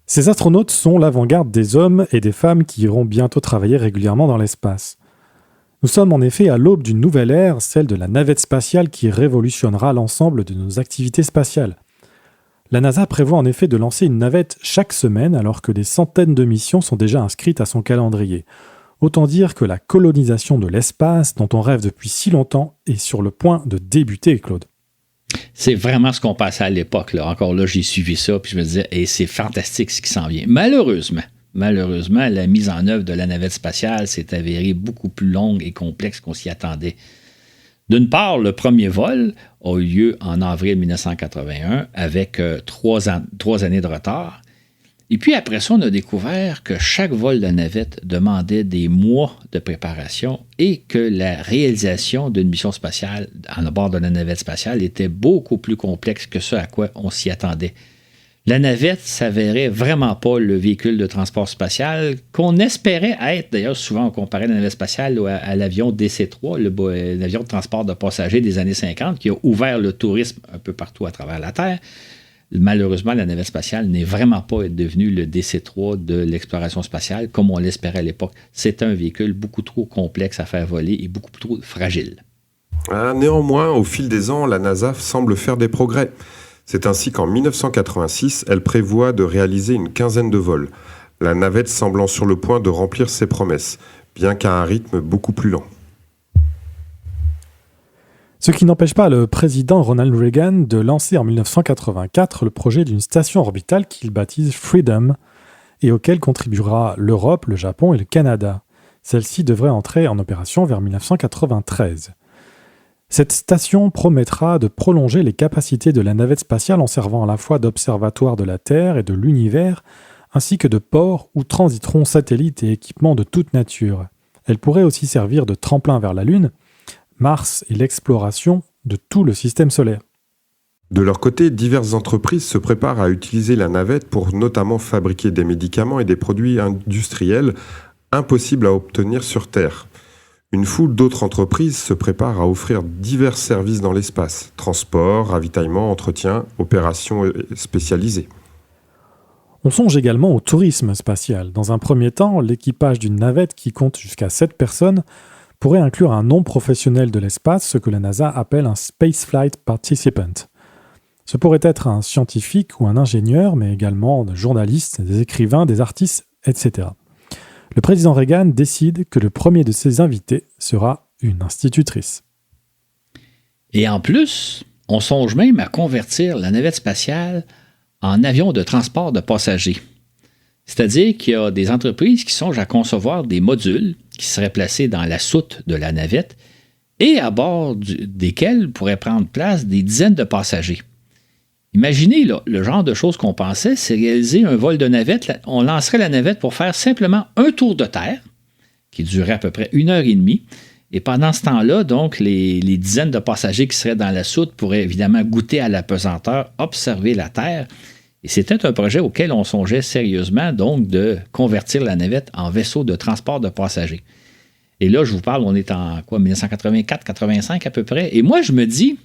Ces astronautes sont l'avant-garde des hommes et des femmes qui iront bientôt travailler régulièrement dans l'espace. Nous sommes en effet à l'aube d'une nouvelle ère, celle de la navette spatiale qui révolutionnera l'ensemble de nos activités spatiales. La NASA prévoit en effet de lancer une navette chaque semaine alors que des centaines de missions sont déjà inscrites à son calendrier. Autant dire que la colonisation de l'espace, dont on rêve depuis si longtemps, est sur le point de débuter, Claude. C'est vraiment ce qu'on passait à l'époque. Là. Encore là, j'ai suivi ça, puis je me disais, c'est fantastique ce qui s'en vient. Malheureusement, la mise en œuvre de la navette spatiale s'est avérée beaucoup plus longue et complexe qu'on s'y attendait. D'une part, le premier vol a eu lieu en avril 1981 avec 3 années de retard. Et puis après ça, on a découvert que chaque vol de navette demandait des mois de préparation et que la réalisation d'une mission spatiale en bord de la navette spatiale était beaucoup plus complexe que ce à quoi on s'y attendait. La navette s'avérait vraiment pas le véhicule de transport spatial qu'on espérait être. D'ailleurs, souvent, on comparait la navette spatiale à l'avion DC-3, l'avion de transport de passagers des années 50, qui a ouvert le tourisme un peu partout à travers la Terre. Malheureusement, la navette spatiale n'est vraiment pas devenue le DC-3 de l'exploration spatiale, comme on l'espérait à l'époque. C'est un véhicule beaucoup trop complexe à faire voler et beaucoup trop fragile. Néanmoins, au fil des ans, la NASA semble faire des progrès. C'est ainsi qu'en 1986, elle prévoit de réaliser une quinzaine de vols, la navette semblant sur le point de remplir ses promesses, bien qu'à un rythme beaucoup plus lent. Ce qui n'empêche pas le président Ronald Reagan de lancer en 1984 le projet d'une station orbitale qu'il baptise Freedom et auquel contribuera l'Europe, le Japon et le Canada. Celle-ci devrait entrer en opération vers 1993. Cette station promettra de prolonger les capacités de la navette spatiale en servant à la fois d'observatoire de la Terre et de l'univers, ainsi que de port où transiteront satellites et équipements de toute nature. Elle pourrait aussi servir de tremplin vers la Lune, Mars et l'exploration de tout le système solaire. De leur côté, diverses entreprises se préparent à utiliser la navette pour notamment fabriquer des médicaments et des produits industriels impossibles à obtenir sur Terre. Une foule d'autres entreprises se préparent à offrir divers services dans l'espace, transport, ravitaillement, entretien, opérations spécialisées. On songe également au tourisme spatial. Dans un premier temps, l'équipage d'une navette qui compte jusqu'à 7 personnes pourrait inclure un non professionnel de l'espace, ce que la NASA appelle un Spaceflight Participant. Ce pourrait être un scientifique ou un ingénieur, mais également des journalistes, des écrivains, des artistes, etc. Le président Reagan décide que le premier de ses invités sera une institutrice. Et en plus, on songe même à convertir la navette spatiale en avion de transport de passagers. C'est-à-dire qu'il y a des entreprises qui songent à concevoir des modules qui seraient placés dans la soute de la navette et à bord desquels pourraient prendre place des dizaines de passagers. Imaginez là, le genre de choses qu'on pensait, c'est réaliser un vol de navette. On lancerait la navette pour faire simplement un tour de terre, qui durerait à peu près 1h30. Et pendant ce temps-là, donc, les dizaines de passagers qui seraient dans la soute pourraient évidemment goûter à la pesanteur, observer la Terre. Et c'était un projet auquel on songeait sérieusement, donc, de convertir la navette en vaisseau de transport de passagers. Et là, je vous parle, on est en 1984-85 à peu près. Et moi, je me dis,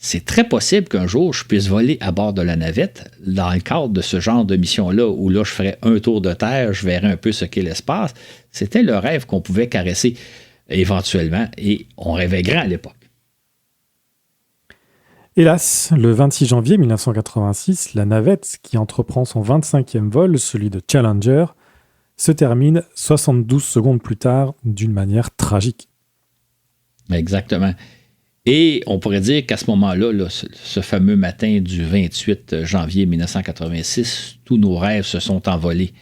c'est très possible qu'un jour, je puisse voler à bord de la navette dans le cadre de ce genre de mission-là, où là, je ferais un tour de terre, je verrais un peu ce qu'est l'espace. C'était le rêve qu'on pouvait caresser éventuellement, et on rêvait grand à l'époque. Hélas, le 26 janvier 1986, la navette, qui entreprend son 25e vol, celui de Challenger, se termine 72 secondes plus tard d'une manière tragique. Exactement. Et on pourrait dire qu'à ce moment-là, là, ce fameux matin du 28 janvier 1986, tous nos rêves se sont envolés.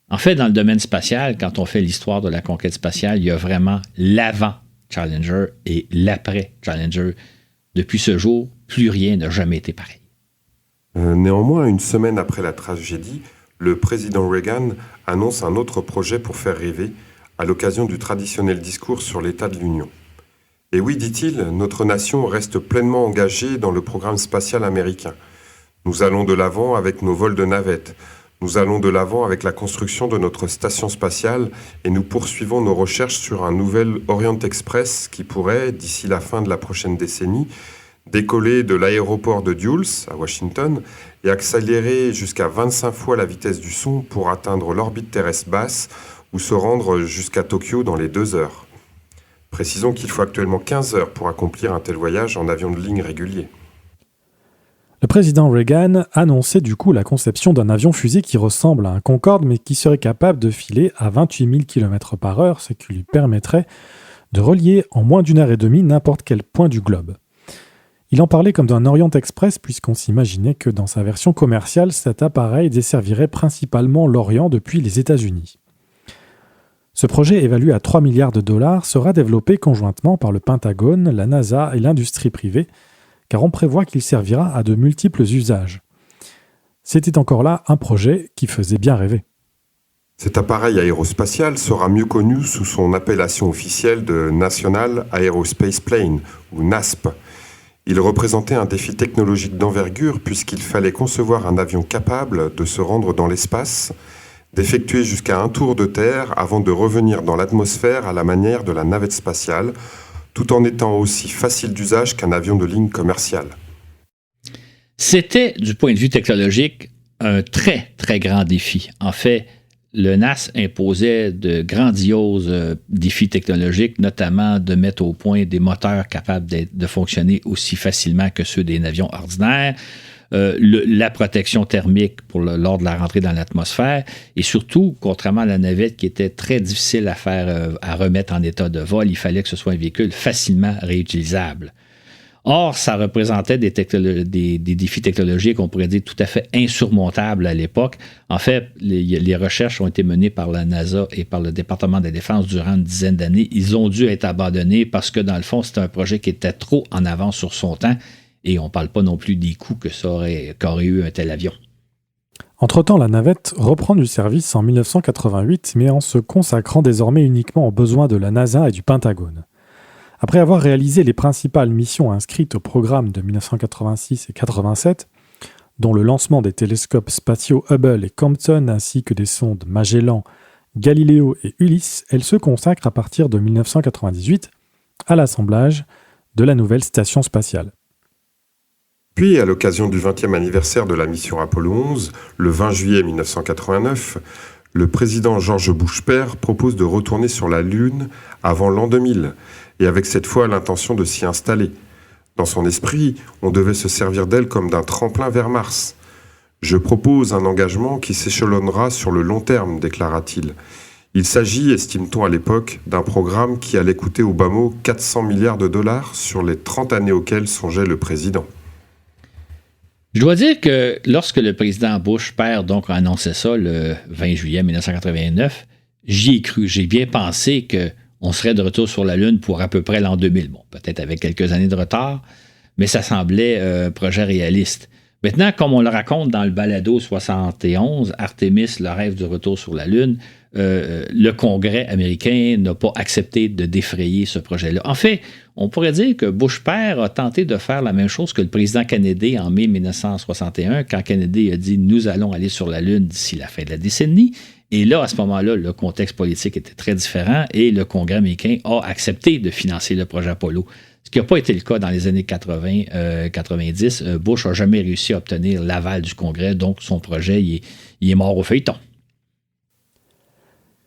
En fait, dans le domaine spatial, quand on fait l'histoire de la conquête spatiale, il y a vraiment l'avant Challenger et l'après Challenger. Depuis ce jour, plus rien n'a jamais été pareil. Néanmoins, une semaine après la tragédie, le président Reagan annonce un autre projet pour faire rêver, à l'occasion du traditionnel discours sur l'état de l'Union. Et oui, dit-il, notre nation reste pleinement engagée dans le programme spatial américain. Nous allons de l'avant avec nos vols de navettes. Nous allons de l'avant avec la construction de notre station spatiale et nous poursuivons nos recherches sur un nouvel Orient Express qui pourrait, d'ici la fin de la prochaine décennie, décoller de l'aéroport de Dulles, à Washington, et accélérer jusqu'à 25 fois la vitesse du son pour atteindre l'orbite terrestre basse ou se rendre jusqu'à Tokyo dans les 2 heures. Précisons qu'il faut actuellement 15 heures pour accomplir un tel voyage en avion de ligne régulier. Le président Reagan annonçait du coup la conception d'un avion-fusée qui ressemble à un Concorde, mais qui serait capable de filer à 28 000 km/h, ce qui lui permettrait de relier en moins d'une heure et demie n'importe quel point du globe. Il en parlait comme d'un Orient Express, puisqu'on s'imaginait que dans sa version commerciale, cet appareil desservirait principalement l'Orient depuis les États-Unis. Ce projet, évalué à 3 milliards de dollars, sera développé conjointement par le Pentagone, la NASA et l'industrie privée, car on prévoit qu'il servira à de multiples usages. C'était encore là un projet qui faisait bien rêver. Cet appareil aérospatial sera mieux connu sous son appellation officielle de National Aerospace Plane, ou NASP. Il représentait un défi technologique d'envergure puisqu'il fallait concevoir un avion capable de se rendre dans l'espace, d'effectuer jusqu'à un tour de terre avant de revenir dans l'atmosphère à la manière de la navette spatiale, tout en étant aussi facile d'usage qu'un avion de ligne commercial. C'était, du point de vue technologique, un très, très grand défi. En fait, le NAS imposait de grandioses défis technologiques, notamment de mettre au point des moteurs capables de fonctionner aussi facilement que ceux des avions ordinaires, la protection thermique lors de la rentrée dans l'atmosphère, et surtout, contrairement à la navette qui était très difficile à remettre en état de vol, il fallait que ce soit un véhicule facilement réutilisable. Or, ça représentait des défis technologiques, on pourrait dire, tout à fait insurmontables à l'époque. En fait, les recherches ont été menées par la NASA et par le département de la Défense durant une dizaine d'années. Ils ont dû être abandonnés parce que, dans le fond, c'était un projet qui était trop en avance sur son temps. Et on ne parle pas non plus des coûts qu'aurait eu un tel avion. Entre-temps, la navette reprend du service en 1988, mais en se consacrant désormais uniquement aux besoins de la NASA et du Pentagone. Après avoir réalisé les principales missions inscrites au programme de 1986 et 87, dont le lancement des télescopes spatiaux Hubble et Compton ainsi que des sondes Magellan Galileo et Ulysse, elle se consacre à partir de 1998 à l'assemblage de la nouvelle station spatiale. Puis, à l'occasion du 20e anniversaire de la mission Apollo 11, le 20 juillet 1989, le président George Bush père propose de retourner sur la Lune avant l'an 2000, et avec cette fois l'intention de s'y installer. Dans son esprit, on devait se servir d'elle comme d'un tremplin vers Mars. « Je propose un engagement qui s'échelonnera sur le long terme », déclara-t-il. Il s'agit, estime-t-on à l'époque, d'un programme qui allait coûter au bas mot 400 milliards de dollars sur les 30 années auxquelles songeait le président. Je dois dire que lorsque le président Bush père donc a annoncé ça le 20 juillet 1989, j'y ai cru. J'ai bien pensé qu'on serait de retour sur la Lune pour à peu près l'an 2000. Bon, peut-être avec quelques années de retard, mais ça semblait un projet réaliste. Maintenant, comme on le raconte dans le balado 71, Artemis, le rêve du retour sur la Lune, le Congrès américain n'a pas accepté de défrayer ce projet-là. En fait, on pourrait dire que Bush père a tenté de faire la même chose que le président Kennedy en mai 1961, quand Kennedy a dit « Nous allons aller sur la Lune d'ici la fin de la décennie ». Et là, à ce moment-là, le contexte politique était très différent et le Congrès américain a accepté de financer le projet Apollo. Ce qui n'a pas été le cas dans les années 80-90. Bush n'a jamais réussi à obtenir l'aval du Congrès, donc son projet il est mort au feuilleton.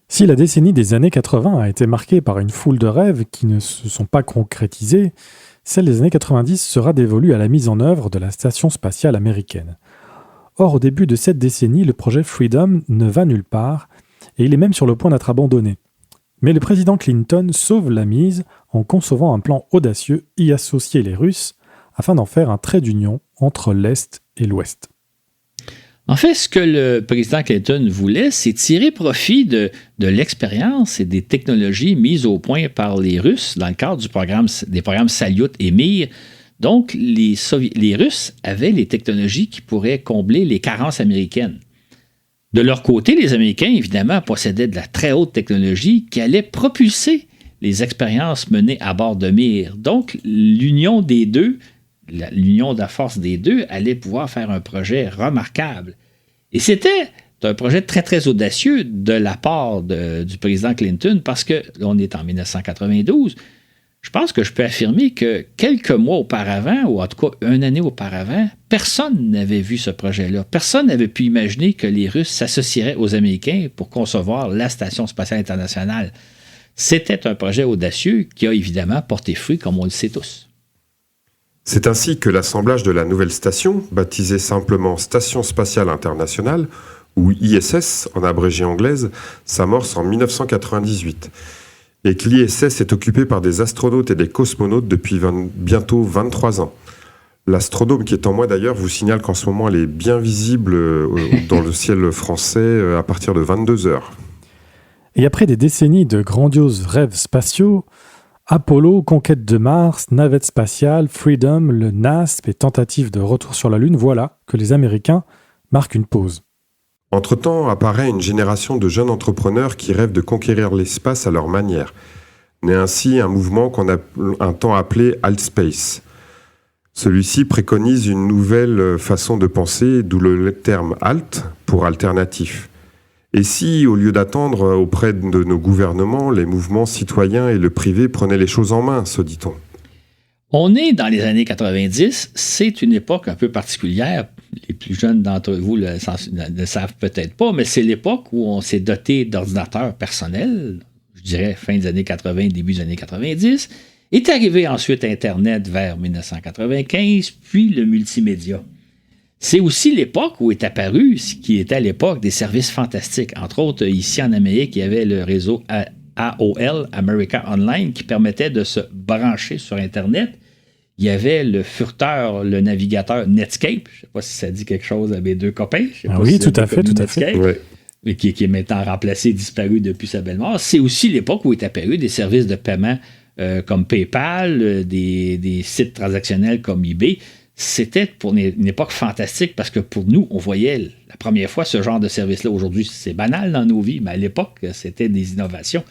Si la décennie des années 80 a été marquée par une foule de rêves qui ne se sont pas concrétisés, celle des années 90 sera dévolue à la mise en œuvre de la station spatiale américaine. Or, au début de cette décennie, le projet Freedom ne va nulle part et il est même sur le point d'être abandonné. Mais le président Clinton sauve la mise en concevant un plan audacieux y associer les Russes afin d'en faire un trait d'union entre l'Est et l'Ouest. En fait, ce que le président Clinton voulait, c'est tirer profit de l'expérience et des technologies mises au point par les Russes dans le cadre des programmes Salyut et Mir. Donc, les Russes avaient les technologies qui pourraient combler les carences américaines. De leur côté, les Américains, évidemment, possédaient de la très haute technologie qui allait propulser les expériences menées à bord de Mir. Donc, l'union des deux, l'union de la force des deux allait pouvoir faire un projet remarquable. Et c'était un projet très, très audacieux de la part du président Clinton parce que, là, on est en 1992, je pense que je peux affirmer que quelques mois auparavant, ou en tout cas une année auparavant, personne n'avait vu ce projet-là. Personne n'avait pu imaginer que les Russes s'associeraient aux Américains pour concevoir la Station spatiale internationale. C'était un projet audacieux qui a évidemment porté fruit, comme on le sait tous. C'est ainsi que l'assemblage de la nouvelle station, baptisée simplement Station spatiale internationale, ou ISS en abrégé anglaise, s'amorce en 1998. Et que l'ISS est occupé par des astronautes et des cosmonautes depuis bientôt 23 ans. L'astronome qui est en moi d'ailleurs vous signale qu'en ce moment elle est bien visible dans le ciel français à partir de 22h. Et après des décennies de grandioses rêves spatiaux, Apollo, conquête de Mars, navette spatiale, Freedom, le NASP et tentative de retour sur la Lune, voilà que les Américains marquent une pause. Entre-temps, apparaît une génération de jeunes entrepreneurs qui rêvent de conquérir l'espace à leur manière. Naît ainsi un mouvement qu'on a un temps appelé Altspace. Celui-ci préconise une nouvelle façon de penser, d'où le terme alt pour alternatif. Et si, au lieu d'attendre auprès de nos gouvernements, les mouvements citoyens et le privé prenaient les choses en main, se dit-on. On est dans les années 90, c'est une époque un peu particulière. Les plus jeunes d'entre vous ne le savent peut-être pas, mais c'est l'époque où on s'est doté d'ordinateurs personnels, je dirais fin des années 80, début des années 90. Est arrivé ensuite Internet vers 1995, puis le multimédia. C'est aussi l'époque où est apparu ce qui était à l'époque des services fantastiques. Entre autres, ici en Amérique, il y avait le réseau AOL, America Online, qui permettait de se brancher sur Internet. Il y avait le furteur, le navigateur Netscape. Je ne sais pas si ça dit quelque chose à mes deux copains. Oui, tout à fait. Ouais. Qui est maintenant remplacé, disparu depuis sa belle mort. C'est aussi l'époque où est apparu des services de paiement comme PayPal, des sites transactionnels comme eBay. C'était pour une époque fantastique parce que pour nous, on voyait la première fois ce genre de service-là. Aujourd'hui, c'est banal dans nos vies, mais à l'époque, c'était des innovations.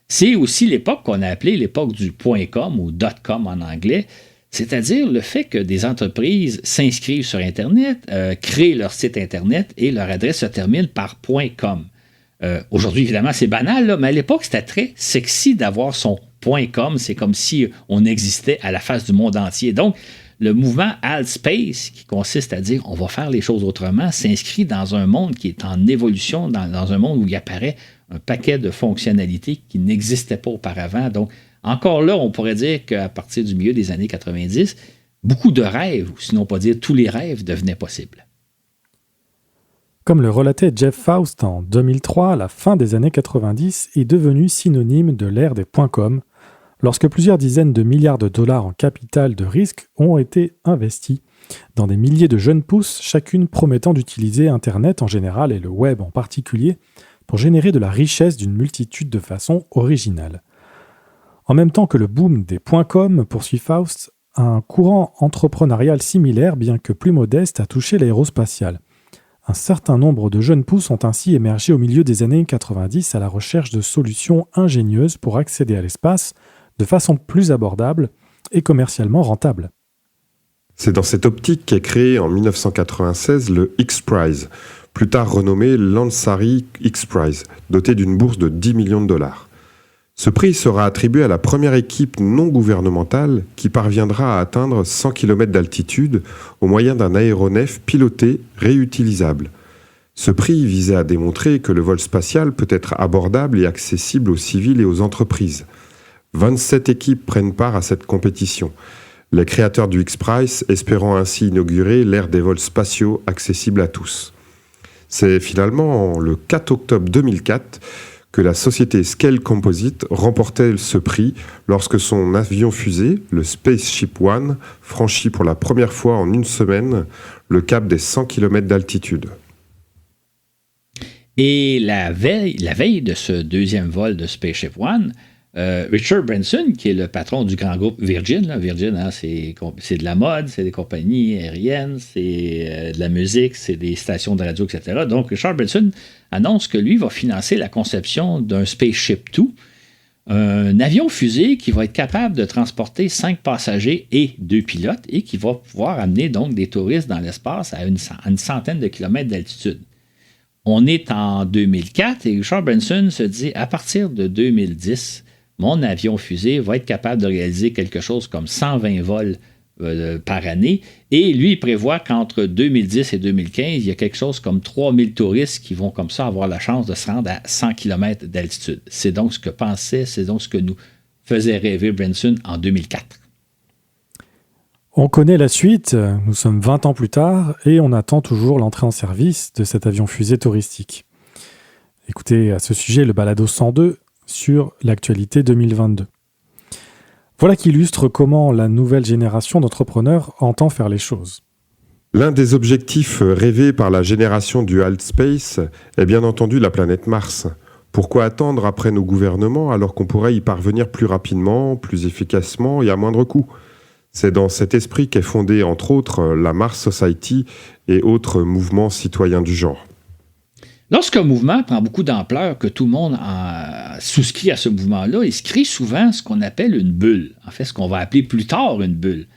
C'est aussi l'époque qu'on a appelée l'époque du .com ou .com en anglais, c'est-à-dire le fait que des entreprises s'inscrivent sur Internet, créent leur site Internet et leur adresse se termine par .com. Aujourd'hui, évidemment, c'est banal, là, mais à l'époque, c'était très sexy d'avoir son .com. C'est comme si on existait à la face du monde entier. Donc, le mouvement Altspace, qui consiste à dire on va faire les choses autrement, s'inscrit dans un monde qui est en évolution, dans un monde où il apparaît un paquet de fonctionnalités qui n'existaient pas auparavant. Donc, encore là, on pourrait dire qu'à partir du milieu des années 90, beaucoup de rêves, ou sinon pas dire tous les rêves, devenaient possibles. Comme le relatait Jeff Faust en 2003, la fin des années 90 est devenue synonyme de l'ère des .com, lorsque plusieurs dizaines de milliards de dollars en capital de risque ont été investis dans des milliers de jeunes pousses, chacune promettant d'utiliser Internet en général et le web en particulier pour générer de la richesse d'une multitude de façons originales. En même temps que le boom des .com, poursuit Faust, un courant entrepreneurial similaire, bien que plus modeste, a touché l'aérospatiale. Un certain nombre de jeunes pousses ont ainsi émergé au milieu des années 90 à la recherche de solutions ingénieuses pour accéder à l'espace de façon plus abordable et commercialement rentable. C'est dans cette optique qu'est créé en 1996 le X-Prize, plus tard renommé l'Ansari X-Prize, doté d'une bourse de 10 millions de dollars. Ce prix sera attribué à la première équipe non gouvernementale qui parviendra à atteindre 100 km d'altitude au moyen d'un aéronef piloté réutilisable. Ce prix visait à démontrer que le vol spatial peut être abordable et accessible aux civils et aux entreprises. 27 équipes prennent part à cette compétition. Les créateurs du X-Prize espérant ainsi inaugurer l'ère des vols spatiaux accessibles à tous. C'est finalement le 4 octobre 2004 que la société Scale Composite remportait ce prix lorsque son avion-fusée, le Spaceship One, franchit pour la première fois en une semaine le cap des 100 km d'altitude. Et la veille de ce deuxième vol de Spaceship One, Richard Branson, qui est le patron du grand groupe Virgin, là, Virgin, hein, c'est de la mode, c'est des compagnies aériennes, c'est de la musique, c'est des stations de radio, etc. Donc, Richard Branson annonce que lui va financer la conception d'un Spaceship Two, un avion-fusée qui va être capable de transporter 5 passagers et 2 pilotes et qui va pouvoir amener donc des touristes dans l'espace à une centaine de kilomètres d'altitude. On est en 2004 et Richard Branson se dit, à partir de 2010, mon avion-fusée va être capable de réaliser quelque chose comme 120 vols par année. Et lui, il prévoit qu'entre 2010 et 2015, il y a quelque chose comme 3000 touristes qui vont comme ça avoir la chance de se rendre à 100 km d'altitude. C'est donc ce que nous faisait rêver Branson en 2004. On connaît la suite, nous sommes 20 ans plus tard et on attend toujours l'entrée en service de cet avion-fusée touristique. Écoutez à ce sujet le balado 102 sur l'actualité 2022. Voilà qui illustre comment la nouvelle génération d'entrepreneurs entend faire les choses. L'un des objectifs rêvés par la génération du Altspace est bien entendu la planète Mars. Pourquoi attendre après nos gouvernements alors qu'on pourrait y parvenir plus rapidement, plus efficacement et à moindre coût ? C'est dans cet esprit qu'est fondée, entre autres, la Mars Society et autres mouvements citoyens du genre. Lorsqu'un mouvement prend beaucoup d'ampleur, que tout le monde souscrit à ce mouvement-là, il se crée souvent ce qu'on appelle une bulle. En fait, ce qu'on va appeler plus tard une bulle.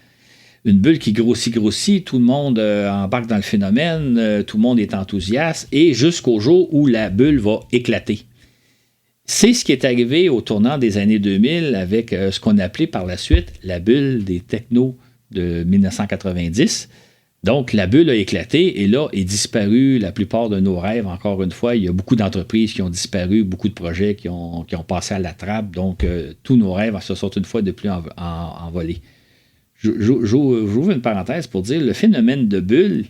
Une bulle qui grossit, tout le monde embarque dans le phénomène, tout le monde est enthousiaste, et jusqu'au jour où la bulle va éclater. C'est ce qui est arrivé au tournant des années 2000 avec ce qu'on appelait par la suite la bulle des technos de 1990. Donc, la bulle a éclaté et là est disparu la plupart de nos rêves. Encore une fois, il y a beaucoup d'entreprises qui ont disparu, beaucoup de projets qui ont passé à la trappe. Donc, tous nos rêves se sont une fois de plus envolés. J'ouvre une parenthèse pour dire le phénomène de bulle,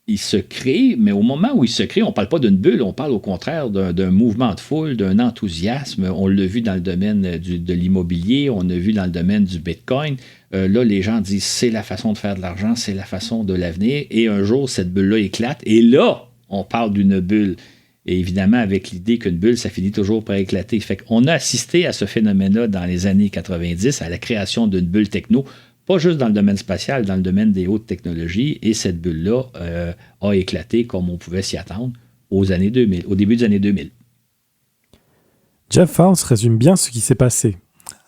il se crée, mais au moment où il se crée, on ne parle pas d'une bulle, on parle au contraire d'un mouvement de foule, d'un enthousiasme. On l'a vu dans le domaine de l'immobilier, on l'a vu dans le domaine du Bitcoin. Là, les gens disent c'est la façon de faire de l'argent, c'est la façon de l'avenir. Et un jour, cette bulle-là éclate. Et là, on parle d'une bulle. Et évidemment, avec l'idée qu'une bulle, ça finit toujours par éclater. Fait qu'on a assisté à ce phénomène-là dans les années 90, à la création d'une bulle techno, pas juste dans le domaine spatial, dans le domaine des hautes technologies. Et cette bulle-là a éclaté comme on pouvait s'y attendre au début des années 2000. Jeff Faust résume bien ce qui s'est passé.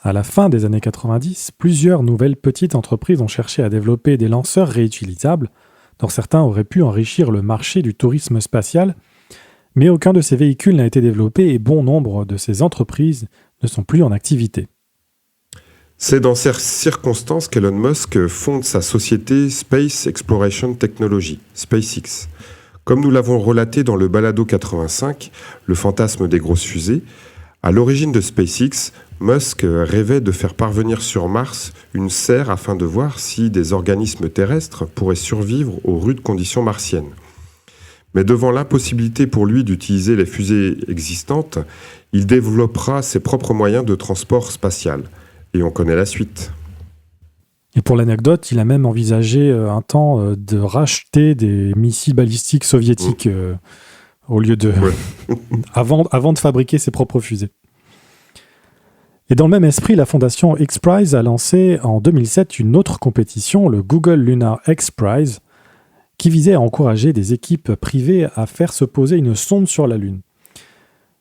À la fin des années 90, plusieurs nouvelles petites entreprises ont cherché à développer des lanceurs réutilisables, dont certains auraient pu enrichir le marché du tourisme spatial, Mais aucun de ces véhicules n'a été développé et bon nombre de ces entreprises ne sont plus en activité. C'est dans ces circonstances qu'Elon Musk fonde sa société Space Exploration Technology, SpaceX. Comme nous l'avons relaté dans le Balado 85, le fantasme des grosses fusées, à l'origine de SpaceX, Musk rêvait de faire parvenir sur Mars une serre afin de voir si des organismes terrestres pourraient survivre aux rudes conditions martiennes. Mais devant l'impossibilité pour lui d'utiliser les fusées existantes, il développera ses propres moyens de transport spatial. Et on connaît la suite. Et pour l'anecdote, il a même envisagé un temps de racheter des missiles balistiques soviétiques au lieu de... Ouais. avant de fabriquer ses propres fusées. Et dans le même esprit, la fondation X-Prize a lancé en 2007 une autre compétition, le Google Lunar X-Prize, qui visait à encourager des équipes privées à faire se poser une sonde sur la Lune.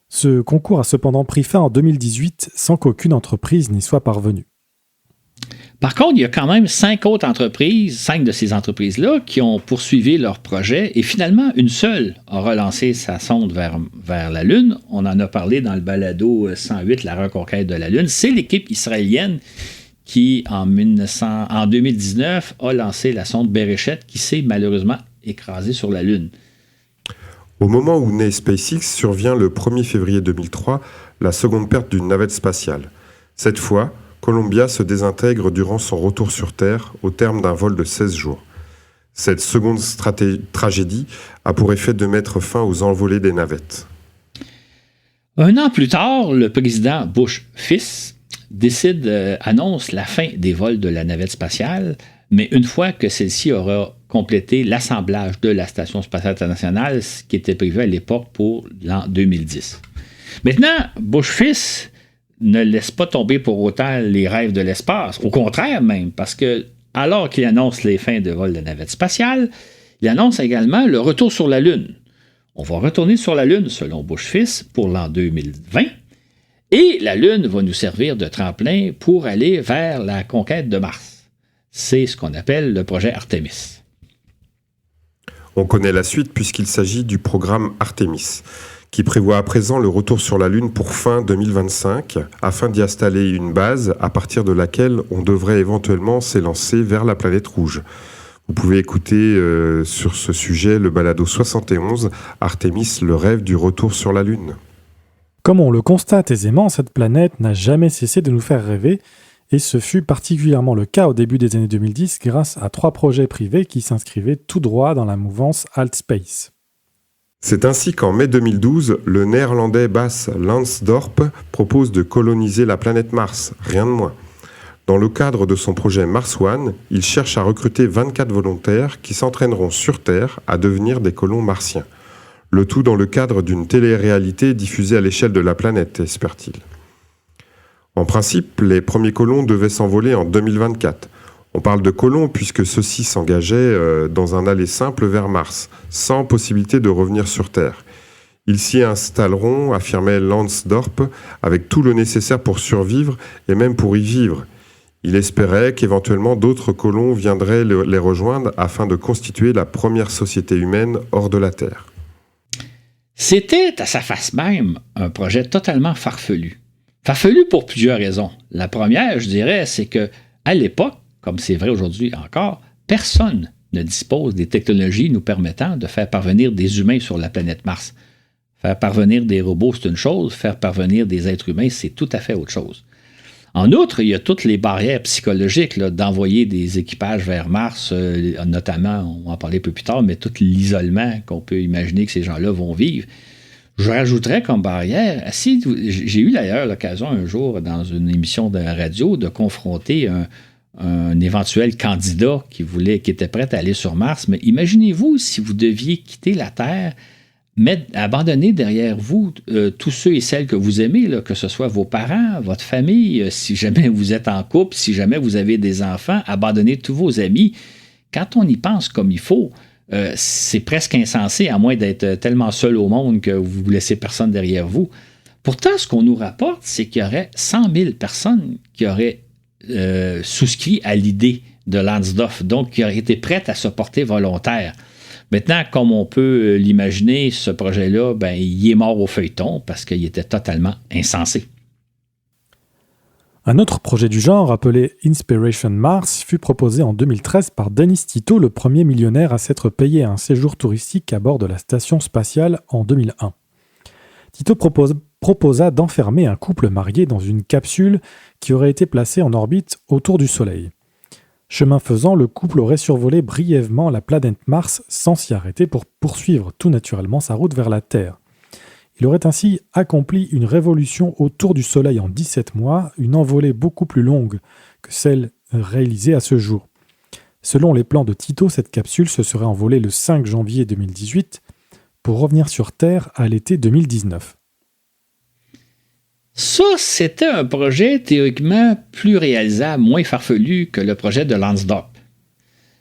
Ce concours a cependant pris fin en 2018 sans qu'aucune entreprise n'y soit parvenue. Par contre, il y a quand même 5 autres entreprises, 5 de ces entreprises-là, qui ont poursuivi leur projet et finalement, une seule a relancé sa sonde vers la Lune. On en a parlé dans le balado 108, la reconquête de la Lune. C'est l'équipe israélienne qui, en 2019, a lancé la sonde Bereshet qui s'est malheureusement écrasée sur la Lune. Au moment où naît SpaceX, survient le 1er février 2003 la seconde perte d'une navette spatiale. Cette fois, Columbia se désintègre durant son retour sur Terre au terme d'un vol de 16 jours. Cette seconde tragédie a pour effet de mettre fin aux envolées des navettes. Un an plus tard, le président Bush fils annonce la fin des vols de la navette spatiale, mais une fois que celle-ci aura complété l'assemblage de la Station spatiale internationale, ce qui était prévu à l'époque pour l'an 2010. Maintenant, Bush fils ne laisse pas tomber pour autant les rêves de l'espace. Au contraire même, parce que alors qu'il annonce les fins de vol de la navette spatiale, il annonce également le retour sur la Lune. On va retourner sur la Lune, selon Bush fils, pour l'an 2020. Et la Lune va nous servir de tremplin pour aller vers la conquête de Mars. C'est ce qu'on appelle le projet Artemis. On connaît la suite puisqu'il s'agit du programme Artemis, qui prévoit à présent le retour sur la Lune pour fin 2025, afin d'y installer une base à partir de laquelle on devrait éventuellement s'élancer vers la planète rouge. Vous pouvez écouter sur ce sujet le balado 71, Artemis, le rêve du retour sur la Lune. Comme on le constate aisément, cette planète n'a jamais cessé de nous faire rêver, et ce fut particulièrement le cas au début des années 2010 grâce à 3 projets privés qui s'inscrivaient tout droit dans la mouvance Altspace. C'est ainsi qu'en mai 2012, le néerlandais Bas Lansdorp propose de coloniser la planète Mars, rien de moins. Dans le cadre de son projet Mars One, il cherche à recruter 24 volontaires qui s'entraîneront sur Terre à devenir des colons martiens. Le tout dans le cadre d'une télé-réalité diffusée à l'échelle de la planète, espère-t-il. En principe, les premiers colons devaient s'envoler en 2024. On parle de colons puisque ceux-ci s'engageaient dans un aller simple vers Mars, sans possibilité de revenir sur Terre. Ils s'y installeront, affirmait Lansdorp, avec tout le nécessaire pour survivre et même pour y vivre. Il espérait qu'éventuellement d'autres colons viendraient les rejoindre afin de constituer la première société humaine hors de la Terre. C'était à sa face même un projet totalement farfelu. Farfelu pour plusieurs raisons. La première, je dirais, c'est que à l'époque, comme c'est vrai aujourd'hui encore, personne ne dispose des technologies nous permettant de faire parvenir des humains sur la planète Mars. Faire parvenir des robots, c'est une chose. Faire parvenir des êtres humains, c'est tout à fait autre chose. En outre, il y a toutes les barrières psychologiques là, d'envoyer des équipages vers Mars, notamment, on va en parler un peu plus tard, mais tout l'isolement qu'on peut imaginer que ces gens-là vont vivre. Je rajouterais comme barrière, j'ai eu d'ailleurs l'occasion un jour dans une émission de radio de confronter un éventuel candidat qui était prêt à aller sur Mars, mais imaginez-vous si vous deviez quitter la Terre, abandonner derrière vous tous ceux et celles que vous aimez, là, que ce soit vos parents, votre famille, si jamais vous êtes en couple, si jamais vous avez des enfants, abandonner tous vos amis. Quand on y pense comme il faut, c'est presque insensé, à moins d'être tellement seul au monde que vous ne laissez personne derrière vous. Pourtant, ce qu'on nous rapporte, c'est qu'il y aurait 100 000 personnes qui auraient souscrit à l'idée de Lansdorf, donc qui auraient été prêtes à se porter volontaires. Maintenant, comme on peut l'imaginer, ce projet-là, ben, il est mort au feuilleton parce qu'il était totalement insensé. Un autre projet du genre, appelé Inspiration Mars, fut proposé en 2013 par Dennis Tito, le premier millionnaire à s'être payé un séjour touristique à bord de la station spatiale en 2001. Tito proposa d'enfermer un couple marié dans une capsule qui aurait été placée en orbite autour du Soleil. Chemin faisant, le couple aurait survolé brièvement la planète Mars sans s'y arrêter pour poursuivre tout naturellement sa route vers la Terre. Il aurait ainsi accompli une révolution autour du Soleil en 17 mois, une envolée beaucoup plus longue que celle réalisée à ce jour. Selon les plans de Tito, cette capsule se serait envolée le 5 janvier 2018 pour revenir sur Terre à l'été 2019. Ça, c'était un projet théoriquement plus réalisable, moins farfelu que le projet de Lansdorp.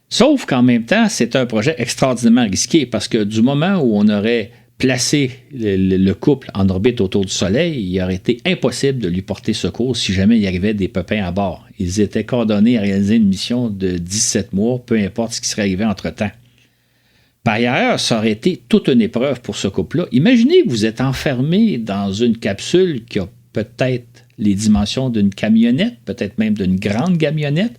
Sauf qu'en même temps, c'est un projet extraordinairement risqué parce que du moment où on aurait placé le couple en orbite autour du Soleil, il aurait été impossible de lui porter secours si jamais il y arrivait des pépins à bord. Ils étaient coordonnés à réaliser une mission de 17 mois, peu importe ce qui serait arrivé entre-temps. Par ailleurs, ça aurait été toute une épreuve pour ce couple-là. Imaginez que vous êtes enfermé dans une capsule qui a peut-être les dimensions d'une camionnette, peut-être même d'une grande camionnette,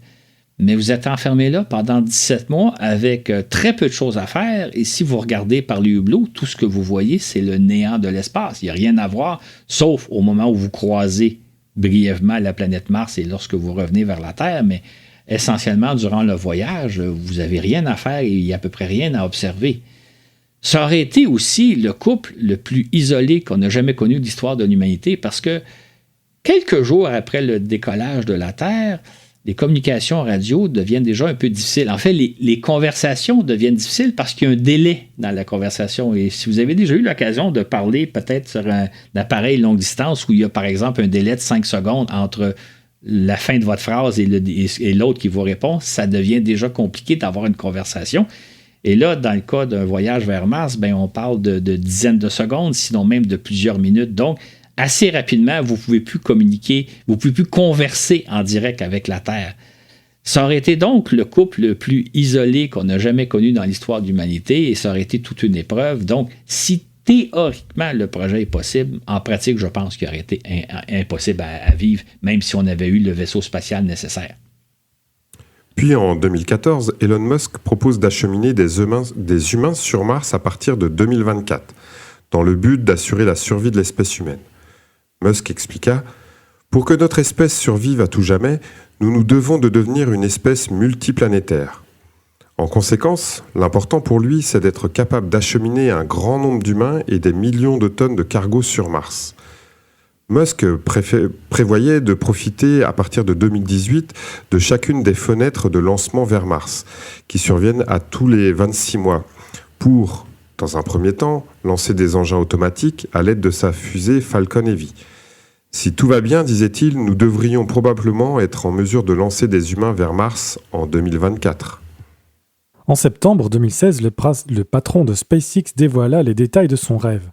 mais vous êtes enfermé là pendant 17 mois avec très peu de choses à faire. Et si vous regardez par le hublot, tout ce que vous voyez, c'est le néant de l'espace. Il n'y a rien à voir, sauf au moment où vous croisez brièvement la planète Mars et lorsque vous revenez vers la Terre. Mais essentiellement, durant le voyage, vous n'avez rien à faire et il n'y a à peu près rien à observer. Ça aurait été aussi le couple le plus isolé qu'on n'a jamais connu de l'histoire de l'humanité parce que quelques jours après le décollage de la Terre, les communications radio deviennent déjà un peu difficiles. En fait, les conversations deviennent difficiles parce qu'il y a un délai dans la conversation. Et si vous avez déjà eu l'occasion de parler peut-être sur un appareil longue distance où il y a par exemple un délai de 5 secondes entre la fin de votre phrase et l'autre qui vous répond, ça devient déjà compliqué d'avoir une conversation. Et là, dans le cas d'un voyage vers Mars, ben, on parle de dizaines de secondes, sinon même de plusieurs minutes. Donc, assez rapidement, vous ne pouvez plus communiquer, vous ne pouvez plus converser en direct avec la Terre. Ça aurait été donc le couple le plus isolé qu'on n'a jamais connu dans l'histoire de l'humanité et ça aurait été toute une épreuve. Donc, si théoriquement le projet est possible, en pratique, je pense qu'il aurait été impossible à vivre, même si on avait eu le vaisseau spatial nécessaire. Puis en 2014, Elon Musk propose d'acheminer des humains sur Mars à partir de 2024, dans le but d'assurer la survie de l'espèce humaine. Musk expliqua « Pour que notre espèce survive à tout jamais, nous nous devons de devenir une espèce multiplanétaire. En conséquence, l'important pour lui, c'est d'être capable d'acheminer un grand nombre d'humains et des millions de tonnes de cargo sur Mars. » Musk prévoyait de profiter à partir de 2018 de chacune des fenêtres de lancement vers Mars, qui surviennent à tous les 26 mois, pour, dans un premier temps, lancer des engins automatiques à l'aide de sa fusée Falcon Heavy. Si tout va bien, disait-il, nous devrions probablement être en mesure de lancer des humains vers Mars en 2024. En septembre 2016, le patron de SpaceX dévoila les détails de son rêve.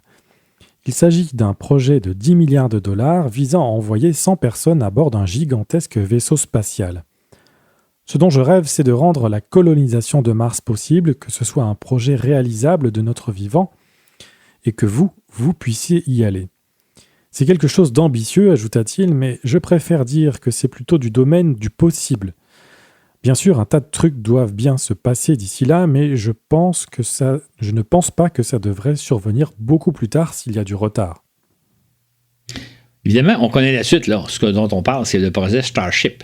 Il s'agit d'un projet de 10 milliards de dollars visant à envoyer 100 personnes à bord d'un gigantesque vaisseau spatial. Ce dont je rêve, c'est de rendre la colonisation de Mars possible, que ce soit un projet réalisable de notre vivant, et que vous puissiez y aller. C'est quelque chose d'ambitieux, ajouta-t-il, mais je préfère dire que c'est plutôt du domaine du possible. Bien sûr, un tas de trucs doivent bien se passer d'ici là, mais je ne pense pas que ça devrait survenir beaucoup plus tard s'il y a du retard. Évidemment, on connaît la suite, là. Ce dont on parle, c'est le projet Starship.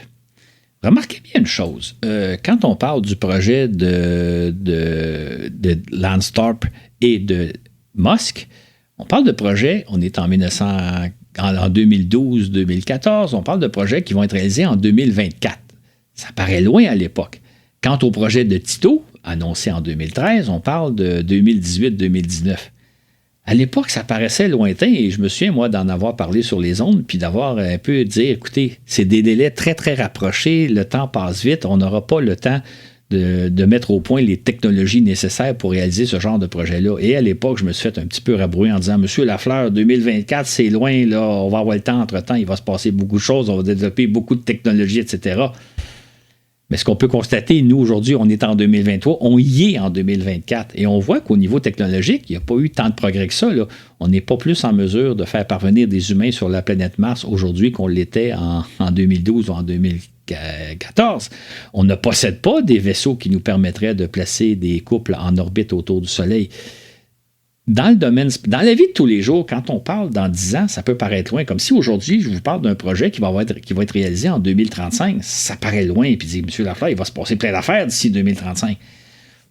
Remarquez bien une chose. Quand on parle du projet de Lansdorp et de Musk, on parle de projets, on est en 2012-2014, on parle de projets qui vont être réalisés en 2024. Ça paraît loin à l'époque. Quant au projet de Tito, annoncé en 2013, on parle de 2018-2019. À l'époque, ça paraissait lointain et je me souviens, moi, d'en avoir parlé sur les ondes puis d'avoir un peu dit, écoutez, c'est des délais très, très rapprochés, le temps passe vite, on n'aura pas le temps de mettre au point les technologies nécessaires pour réaliser ce genre de projet-là. Et à l'époque, je me suis fait un petit peu rabrouer en disant, Monsieur Lafleur, 2024, c'est loin, là, on va avoir le temps entre-temps, il va se passer beaucoup de choses, on va développer beaucoup de technologies, etc. Mais ce qu'on peut constater, nous, aujourd'hui, on est en 2023, on y est en 2024. Et on voit qu'au niveau technologique, il n'y a pas eu tant de progrès que ça, là. On n'est pas plus en mesure de faire parvenir des humains sur la planète Mars aujourd'hui qu'on l'était en 2012 ou en 2014. On ne possède pas des vaisseaux qui nous permettraient de placer des couples en orbite autour du Soleil. Dans la vie de tous les jours, quand on parle dans 10 ans, ça peut paraître loin. Comme si aujourd'hui, je vous parle d'un projet qui va être réalisé en 2035. Ça paraît loin. Et puis, M. Lafleur, il va se passer plein d'affaires d'ici 2035.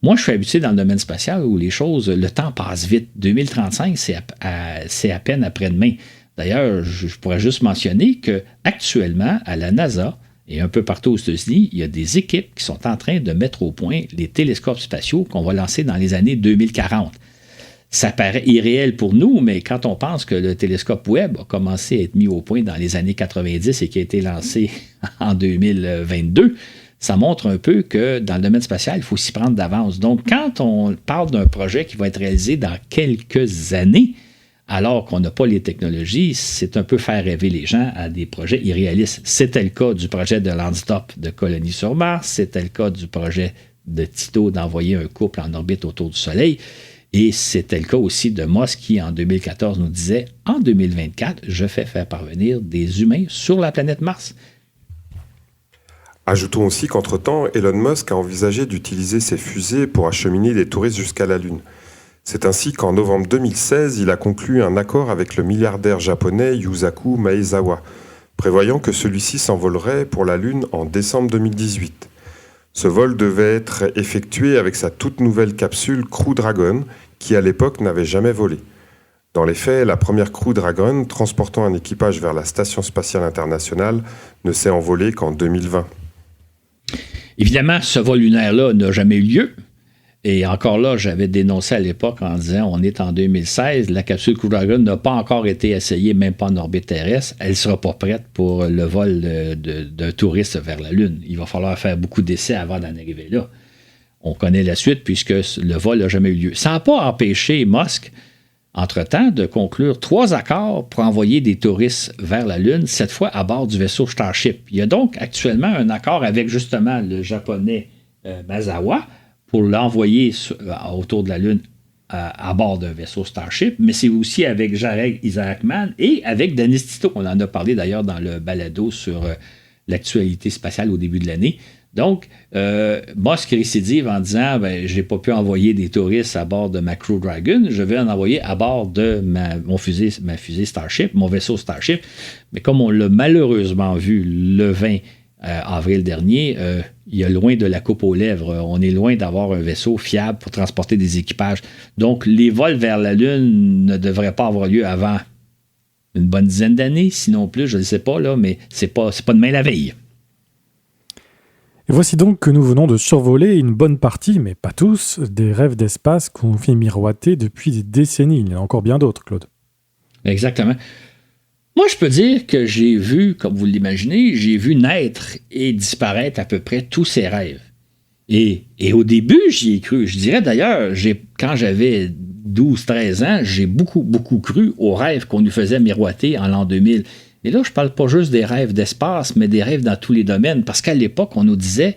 Moi, je suis habitué dans le domaine spatial où le temps passe vite. 2035, c'est à peine après-demain. D'ailleurs, je pourrais juste mentionner qu'actuellement, à la NASA et un peu partout aux États-Unis, il y a des équipes qui sont en train de mettre au point les télescopes spatiaux qu'on va lancer dans les années 2040. Ça paraît irréel pour nous, mais quand on pense que le télescope Webb a commencé à être mis au point dans les années 90 et qui a été lancé en 2022, ça montre un peu que dans le domaine spatial, il faut s'y prendre d'avance. Donc, quand on parle d'un projet qui va être réalisé dans quelques années, alors qu'on n'a pas les technologies, c'est un peu faire rêver les gens à des projets irréalistes. C'était le cas du projet de Landstop de colonie sur Mars, c'était le cas du projet de Tito d'envoyer un couple en orbite autour du Soleil. Et c'était le cas aussi de Musk qui, en 2014, nous disait « En 2024, je fais faire parvenir des humains sur la planète Mars. » Ajoutons aussi qu'entre-temps, Elon Musk a envisagé d'utiliser ses fusées pour acheminer des touristes jusqu'à la Lune. C'est ainsi qu'en novembre 2016, il a conclu un accord avec le milliardaire japonais Yusaku Maezawa, prévoyant que celui-ci s'envolerait pour la Lune en décembre 2018. Ce vol devait être effectué avec sa toute nouvelle capsule Crew Dragon, qui à l'époque n'avait jamais volé. Dans les faits, la première Crew Dragon, transportant un équipage vers la Station spatiale internationale, ne s'est envolée qu'en 2020. Évidemment, ce vol lunaire-là n'a jamais eu lieu. Et encore là, j'avais dénoncé à l'époque en disant on est en 2016, la capsule Crew Dragon n'a pas encore été essayée, même pas en orbite terrestre. Elle ne sera pas prête pour le vol d'un touriste vers la Lune. Il va falloir faire beaucoup d'essais avant d'en arriver là. On connaît la suite puisque le vol n'a jamais eu lieu. Ça n'a pas empêché Musk, entre-temps, de conclure 3 accords pour envoyer des touristes vers la Lune, cette fois à bord du vaisseau Starship. Il y a donc actuellement un accord avec justement le japonais Maezawa pour l'envoyer autour de la Lune à bord d'un vaisseau Starship, mais c'est aussi avec Jared Isaacman et avec Dennis Tito. On en a parlé d'ailleurs dans le balado sur l'actualité spatiale au début de l'année. Donc, Musk récidive en disant je n'ai pas pu envoyer des touristes à bord de ma Crew Dragon, je vais en envoyer à bord de ma fusée Starship, mon vaisseau Starship. Mais comme on l'a malheureusement vu le 20 avril dernier, il y a loin de la coupe aux lèvres. On est loin d'avoir un vaisseau fiable pour transporter des équipages. Donc, les vols vers la Lune ne devraient pas avoir lieu avant une bonne dizaine d'années, sinon plus, je ne sais pas, là, mais c'est pas demain la veille. Et voici donc que nous venons de survoler une bonne partie, mais pas tous, des rêves d'espace qu'on fait miroiter depuis des décennies. Il y en a encore bien d'autres, Claude. Exactement. Moi, je peux dire que j'ai vu, comme vous l'imaginez, j'ai vu naître et disparaître à peu près tous ces rêves. Et au début, j'y ai cru. Je dirais d'ailleurs, quand j'avais 12-13 ans, j'ai beaucoup, beaucoup cru aux rêves qu'on nous faisait miroiter en l'an 2000. Et là, je ne parle pas juste des rêves d'espace, mais des rêves dans tous les domaines. Parce qu'à l'époque, on nous disait,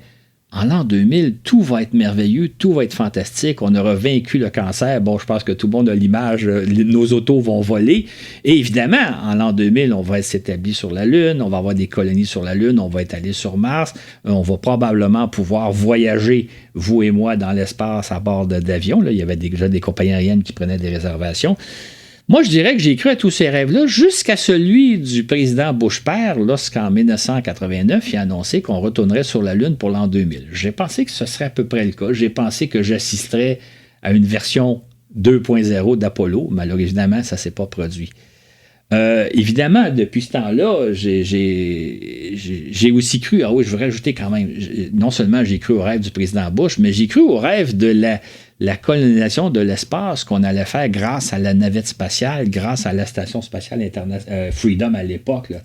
en l'an 2000, tout va être merveilleux, tout va être fantastique, on aura vaincu le cancer. Bon, je pense que tout le monde a l'image, nos autos vont voler. Et évidemment, en l'an 2000, on va être établi sur la Lune, on va avoir des colonies sur la Lune, on va être allé sur Mars, on va probablement pouvoir voyager, vous et moi, dans l'espace à bord d'avions. Là, il y avait déjà des compagnies aériennes qui prenaient des réservations. Moi, je dirais que j'ai cru à tous ces rêves-là jusqu'à celui du président Bush père, lorsqu'en 1989, il a annoncé qu'on retournerait sur la Lune pour l'an 2000. J'ai pensé que ce serait à peu près le cas. J'ai pensé que j'assisterais à une version 2.0 d'Apollo. Malheureusement, ça ne s'est pas produit. Évidemment, depuis ce temps-là, j'ai aussi cru, je veux rajouter quand même, non seulement j'ai cru au rêve du président Bush, mais j'ai cru au rêve de la colonisation de l'espace qu'on allait faire grâce à la navette spatiale, grâce à la station spatiale Freedom à l'époque. Là,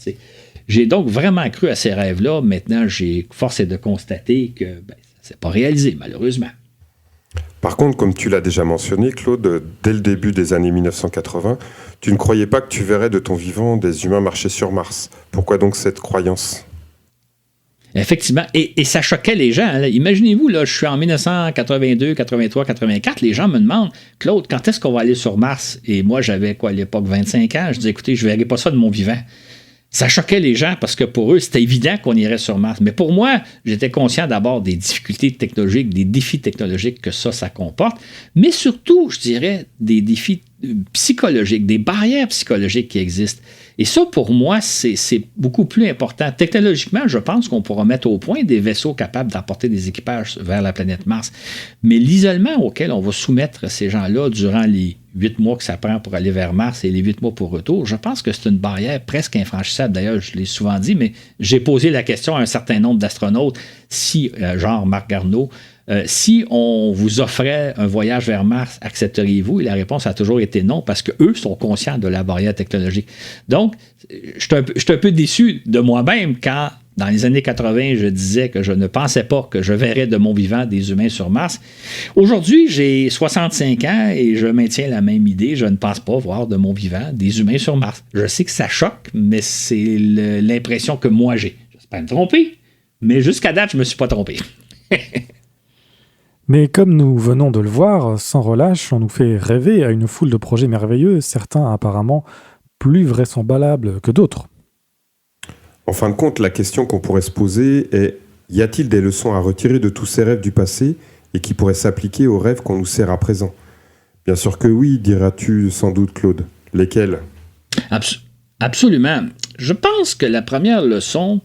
j'ai donc vraiment cru à ces rêves-là. Maintenant, j'ai force est de constater que ça ne s'est pas réalisé, malheureusement. Par contre, comme tu l'as déjà mentionné, Claude, dès le début des années 1980, tu ne croyais pas que tu verrais de ton vivant des humains marcher sur Mars. Pourquoi donc cette croyance ? Effectivement. Et ça choquait les gens. Là. Imaginez-vous, là, je suis en 1982, 83, 84. Les gens me demandent, Claude, quand est-ce qu'on va aller sur Mars? Et moi, j'avais à l'époque 25 ans. Je dis, écoutez, je ne verrai pas ça de mon vivant. Ça choquait les gens parce que pour eux, c'était évident qu'on irait sur Mars. Mais pour moi, j'étais conscient d'abord des difficultés technologiques, des défis technologiques que ça comporte, mais surtout, je dirais, des défis psychologiques, des barrières psychologiques qui existent. Et ça, pour moi, c'est beaucoup plus important. Technologiquement, je pense qu'on pourra mettre au point des vaisseaux capables d'apporter des équipages vers la planète Mars. Mais l'isolement auquel on va soumettre ces gens-là durant les 8 mois que ça prend pour aller vers Mars et les 8 mois pour retour, je pense que c'est une barrière presque infranchissable. D'ailleurs, je l'ai souvent dit, mais j'ai posé la question à un certain nombre d'astronautes, si, genre Marc Garneau, si on vous offrait un voyage vers Mars, accepteriez-vous? Et la réponse a toujours été non, parce qu'eux sont conscients de la barrière technologique. Donc, je suis un peu déçu de moi-même quand, dans les années 80, je disais que je ne pensais pas que je verrais de mon vivant des humains sur Mars. Aujourd'hui, j'ai 65 ans et je maintiens la même idée. Je ne pense pas voir de mon vivant des humains sur Mars. Je sais que ça choque, mais c'est l'impression que moi j'ai. J'espère me tromper, mais jusqu'à date, je ne me suis pas trompé. Mais comme nous venons de le voir, sans relâche, on nous fait rêver à une foule de projets merveilleux, certains apparemment plus vraisemblables que d'autres. En fin de compte, la question qu'on pourrait se poser est: y a-t-il des leçons à retirer de tous ces rêves du passé et qui pourraient s'appliquer aux rêves qu'on nous sert à présent? Bien sûr que oui, diras-tu sans doute, Claude. Lesquels? Absolument. Je pense que la première leçon,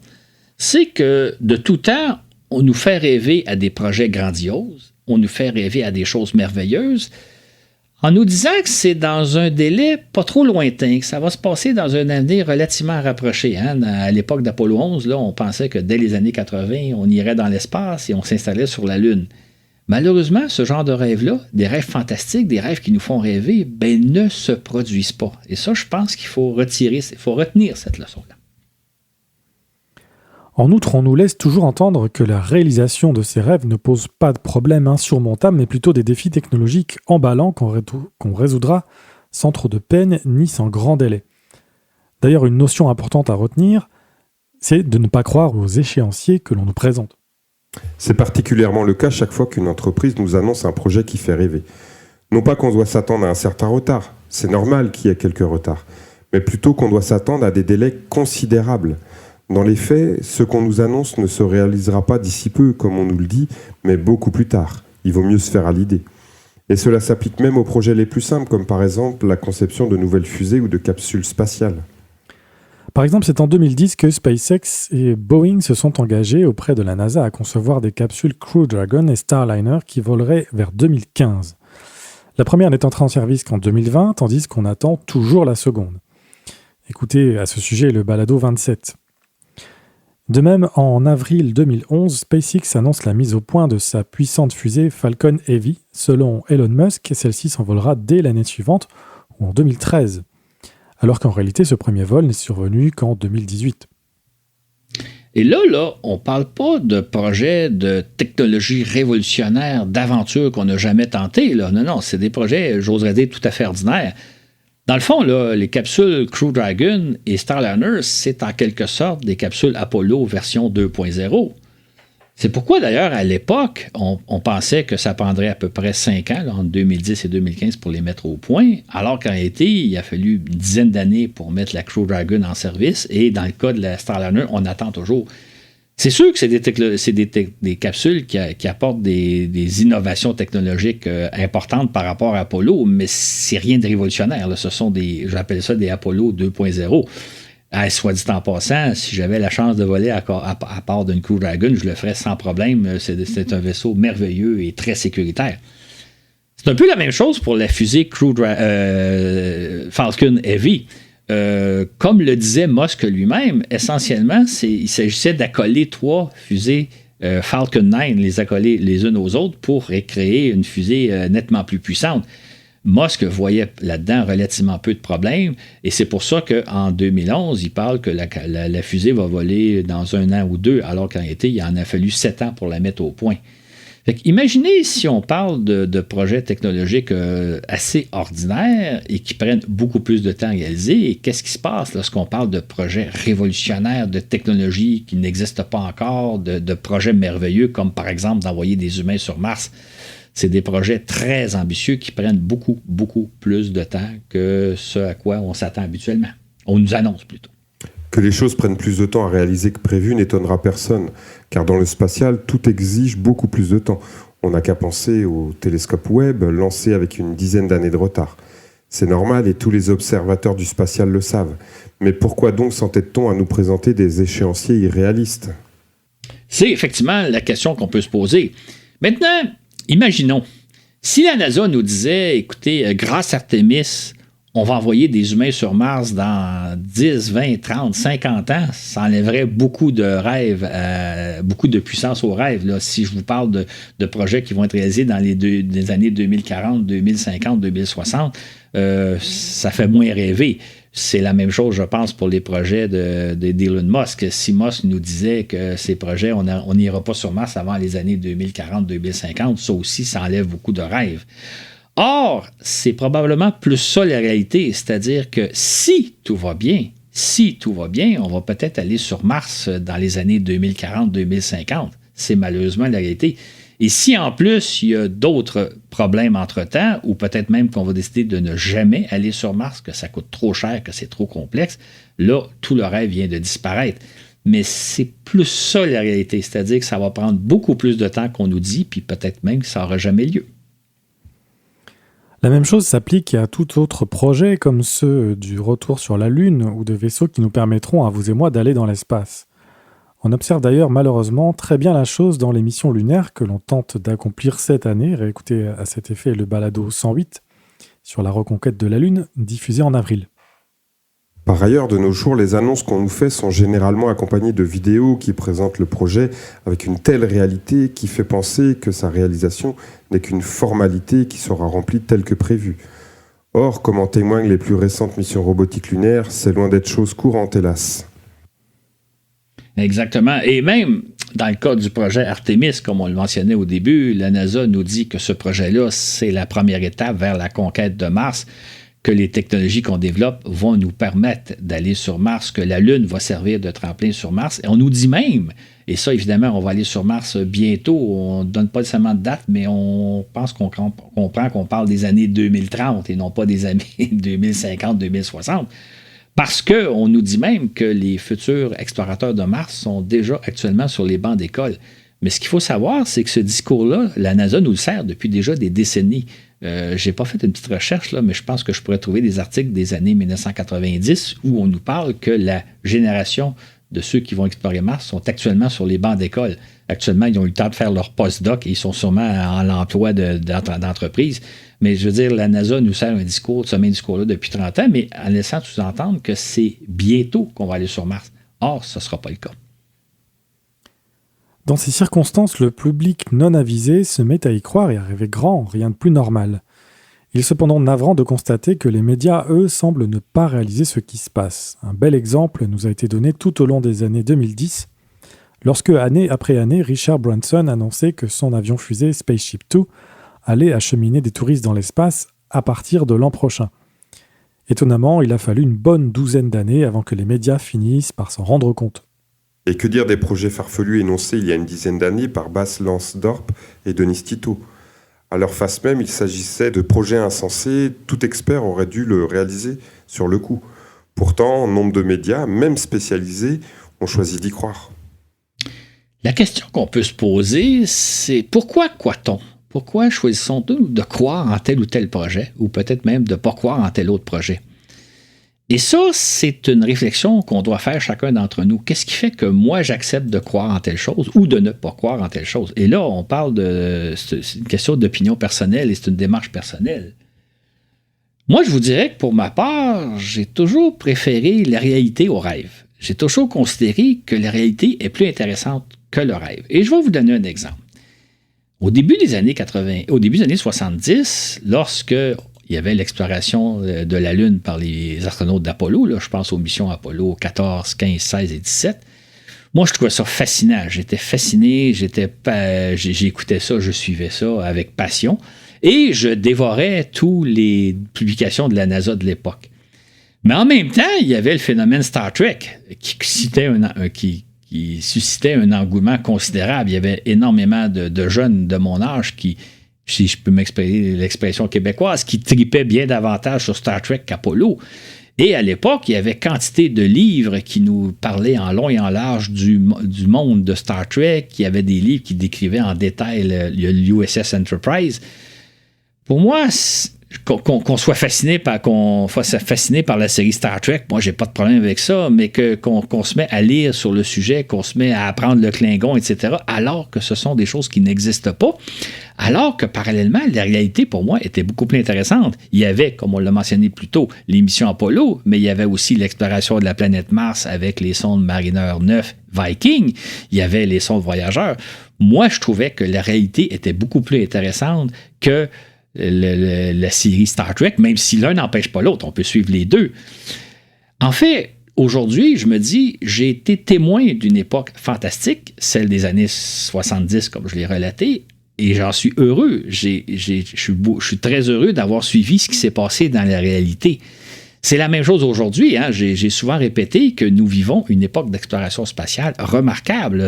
c'est que de tout temps, on nous fait rêver à des projets grandioses, on nous fait rêver à des choses merveilleuses, en nous disant que c'est dans un délai pas trop lointain, que ça va se passer dans un avenir relativement rapproché. Hein? À l'époque d'Apollo 11, là, on pensait que dès les années 80, on irait dans l'espace et on s'installait sur la Lune. Malheureusement, ce genre de rêves-là, des rêves fantastiques, des rêves qui nous font rêver, ne se produisent pas. Et ça, je pense qu'il faut retenir cette leçon-là. En outre, on nous laisse toujours entendre que la réalisation de ces rêves ne pose pas de problème insurmontable, mais plutôt des défis technologiques emballants qu'on résoudra sans trop de peine ni sans grand délai. D'ailleurs, une notion importante à retenir, c'est de ne pas croire aux échéanciers que l'on nous présente. C'est particulièrement le cas chaque fois qu'une entreprise nous annonce un projet qui fait rêver. Non pas qu'on doit s'attendre à un certain retard, c'est normal qu'il y ait quelques retards, mais plutôt qu'on doit s'attendre à des délais considérables. Dans les faits, ce qu'on nous annonce ne se réalisera pas d'ici peu, comme on nous le dit, mais beaucoup plus tard. Il vaut mieux se faire à l'idée. Et cela s'applique même aux projets les plus simples, comme par exemple la conception de nouvelles fusées ou de capsules spatiales. Par exemple, c'est en 2010 que SpaceX et Boeing se sont engagés auprès de la NASA à concevoir des capsules Crew Dragon et Starliner qui voleraient vers 2015. La première n'est entrée en service qu'en 2020, tandis qu'on attend toujours la seconde. Écoutez à ce sujet le balado 27. De même, en avril 2011, SpaceX annonce la mise au point de sa puissante fusée Falcon Heavy. Selon Elon Musk, celle-ci s'envolera dès l'année suivante, ou en 2013. Alors qu'en réalité, ce premier vol n'est survenu qu'en 2018. Et là, on ne parle pas de projets de technologie révolutionnaire, d'aventures qu'on n'a jamais tentées. Non, c'est des projets, j'oserais dire, tout à fait ordinaires. Dans le fond, là, les capsules Crew Dragon et Starliner, c'est en quelque sorte des capsules Apollo version 2.0. C'est pourquoi, d'ailleurs, à l'époque, on pensait que ça prendrait à peu près 5 ans, là, entre 2010 et 2015, pour les mettre au point, alors qu'en réalité, il a fallu une dizaine d'années pour mettre la Crew Dragon en service, et dans le cas de la Starliner, on attend toujours. C'est sûr que c'est des capsules qui apportent des innovations technologiques importantes par rapport à Apollo, mais c'est rien de révolutionnaire. Là. Ce sont j'appelle ça des Apollo 2.0. Soit dit en passant, si j'avais la chance de voler à part d'une Crew Dragon, je le ferais sans problème. C'est un vaisseau merveilleux et très sécuritaire. C'est un peu la même chose pour la fusée Falcon Heavy. Comme le disait Musk lui-même, essentiellement, il s'agissait d'accoler 3 fusées Falcon 9, les accoler les unes aux autres pour créer une fusée nettement plus puissante. Musk voyait là-dedans relativement peu de problèmes, et c'est pour ça qu'en 2011, il parle que la fusée va voler dans 1 an ou 2, alors qu'en réalité, il en a fallu 7 ans pour la mettre au point. Imaginez si on parle de projets technologiques assez ordinaires et qui prennent beaucoup plus de temps à réaliser. Et qu'est-ce qui se passe lorsqu'on parle de projets révolutionnaires, de technologies qui n'existent pas encore, de projets merveilleux comme par exemple d'envoyer des humains sur Mars? C'est des projets très ambitieux qui prennent beaucoup, beaucoup plus de temps que ce à quoi on s'attend habituellement. On nous annonce plutôt. Que les choses prennent plus de temps à réaliser que prévu n'étonnera personne, car dans le spatial, tout exige beaucoup plus de temps. On n'a qu'à penser au télescope Webb, lancé avec une dizaine d'années de retard. C'est normal et tous les observateurs du spatial le savent. Mais pourquoi donc s'entête-t-on à nous présenter des échéanciers irréalistes? C'est effectivement la question qu'on peut se poser. Maintenant, imaginons, si la NASA nous disait, écoutez, grâce à Artemis, on va envoyer des humains sur Mars dans 10, 20, 30, 50 ans, ça enlèverait beaucoup de rêves, beaucoup de puissance aux rêves. Là. Si je vous parle de projets qui vont être réalisés dans les années 2040, 2050, 2060, ça fait moins rêver. C'est la même chose, je pense, pour les projets d'Elon Musk. Si Musk nous disait que ces projets, on n'ira pas sur Mars avant les années 2040, 2050, ça aussi, ça enlève beaucoup de rêves. Or, c'est probablement plus ça la réalité, c'est-à-dire que si tout va bien, on va peut-être aller sur Mars dans les années 2040-2050. C'est malheureusement la réalité. Et si en plus, il y a d'autres problèmes entre-temps, ou peut-être même qu'on va décider de ne jamais aller sur Mars, que ça coûte trop cher, que c'est trop complexe, là, tout le rêve vient de disparaître. Mais c'est plus ça la réalité, c'est-à-dire que ça va prendre beaucoup plus de temps qu'on nous dit, puis peut-être même que ça n'aura jamais lieu. La même chose s'applique à tout autre projet comme ceux du retour sur la Lune ou de vaisseaux qui nous permettront à vous et moi d'aller dans l'espace. On observe d'ailleurs malheureusement très bien la chose dans les missions lunaires que l'on tente d'accomplir cette année. Réécoutez à cet effet le balado 108 sur la reconquête de la Lune, diffusé en avril. Par ailleurs, de nos jours, les annonces qu'on nous fait sont généralement accompagnées de vidéos qui présentent le projet avec une telle réalité qui fait penser que sa réalisation n'est qu'une formalité qui sera remplie telle que prévue. Or, comme en témoignent les plus récentes missions robotiques lunaires, c'est loin d'être chose courante, hélas. Exactement. Et même dans le cas du projet Artemis, comme on le mentionnait au début, la NASA nous dit que ce projet-là, c'est la première étape vers la conquête de Mars, que les technologies qu'on développe vont nous permettre d'aller sur Mars, que la Lune va servir de tremplin sur Mars. Et on nous dit même, et ça évidemment, on va aller sur Mars bientôt, on ne donne pas nécessairement de date, mais on pense qu'on comprend qu'on parle des années 2030 et non pas des années 2050-2060. Parce qu'on nous dit même que les futurs explorateurs de Mars sont déjà actuellement sur les bancs d'école. Mais ce qu'il faut savoir, c'est que ce discours-là, la NASA nous le sert depuis déjà des décennies. J'ai pas fait une petite recherche, là, mais je pense que je pourrais trouver des articles des années 1990 où on nous parle que la génération de ceux qui vont explorer Mars sont actuellement sur les bancs d'école. Actuellement, ils ont eu le temps de faire leur post-doc et ils sont sûrement en l'emploi d'entreprise. Mais je veux dire, la NASA nous sert ce même discours-là depuis 30 ans, mais en laissant sous-entendre que c'est bientôt qu'on va aller sur Mars. Or, ce ne sera pas le cas. Dans ces circonstances, le public non avisé se met à y croire et à rêver grand, rien de plus normal. Il est cependant navrant de constater que les médias, eux, semblent ne pas réaliser ce qui se passe. Un bel exemple nous a été donné tout au long des années 2010, lorsque, année après année, Richard Branson annonçait que son avion-fusée Spaceship Two allait acheminer des touristes dans l'espace à partir de l'an prochain. Étonnamment, il a fallu une bonne douzaine d'années avant que les médias finissent par s'en rendre compte. Et que dire des projets farfelus énoncés il y a une dizaine d'années par Bas Lansdorp et Denis Tito? À leur face même, il s'agissait de projets insensés, tout expert aurait dû le réaliser sur le coup. Pourtant, nombre de médias, même spécialisés, ont choisi d'y croire. La question qu'on peut se poser, c'est pourquoi croit-on? Pourquoi choisissons-nous de croire en tel ou tel projet, ou peut-être même de ne pas croire en tel autre projet? Et ça, c'est une réflexion qu'on doit faire chacun d'entre nous. Qu'est-ce qui fait que moi, j'accepte de croire en telle chose ou de ne pas croire en telle chose? Et là, on parle c'est une question d'opinion personnelle et c'est une démarche personnelle. Moi, je vous dirais que pour ma part, j'ai toujours préféré la réalité au rêve. J'ai toujours considéré que la réalité est plus intéressante que le rêve. Et je vais vous donner un exemple. Au début des années 70, lorsque il y avait l'exploration de la Lune par les astronautes d'Apollo, là, je pense aux missions Apollo 14, 15, 16 et 17, Moi, je trouvais ça fascinant. J'étais fasciné, j'écoutais ça, je suivais ça avec passion. Et je dévorais toutes les publications de la NASA de l'époque. Mais en même temps, il y avait le phénomène Star Trek qui suscitait un engouement considérable. Il y avait énormément de jeunes de mon âge qui, si je peux m'exprimer l'expression québécoise, qui tripaient bien davantage sur Star Trek qu'Apollo. Et à l'époque, il y avait quantité de livres qui nous parlaient en long et en large du monde de Star Trek. Il y avait des livres qui décrivaient en détail l'USS Enterprise. Pour moi, qu'on soit fasciné par la série Star Trek, moi, j'ai pas de problème avec ça, mais qu'on se met à lire sur le sujet, qu'on se met à apprendre le Klingon, etc., alors que ce sont des choses qui n'existent pas, alors que parallèlement, la réalité, pour moi, était beaucoup plus intéressante. Il y avait, comme on l'a mentionné plus tôt, les missions Apollo, mais il y avait aussi l'exploration de la planète Mars avec les sondes Mariner 9 Viking, il y avait les sondes Voyageurs. Moi, je trouvais que la réalité était beaucoup plus intéressante que la série Star Trek, même si l'un n'empêche pas l'autre, on peut suivre les deux. En fait, aujourd'hui, je me dis, j'ai été témoin d'une époque fantastique, celle des années 70, comme je l'ai relaté, et j'en suis heureux. Je suis très heureux d'avoir suivi ce qui s'est passé dans la réalité. C'est la même chose aujourd'hui. Hein? J'ai souvent répété que nous vivons une époque d'exploration spatiale remarquable.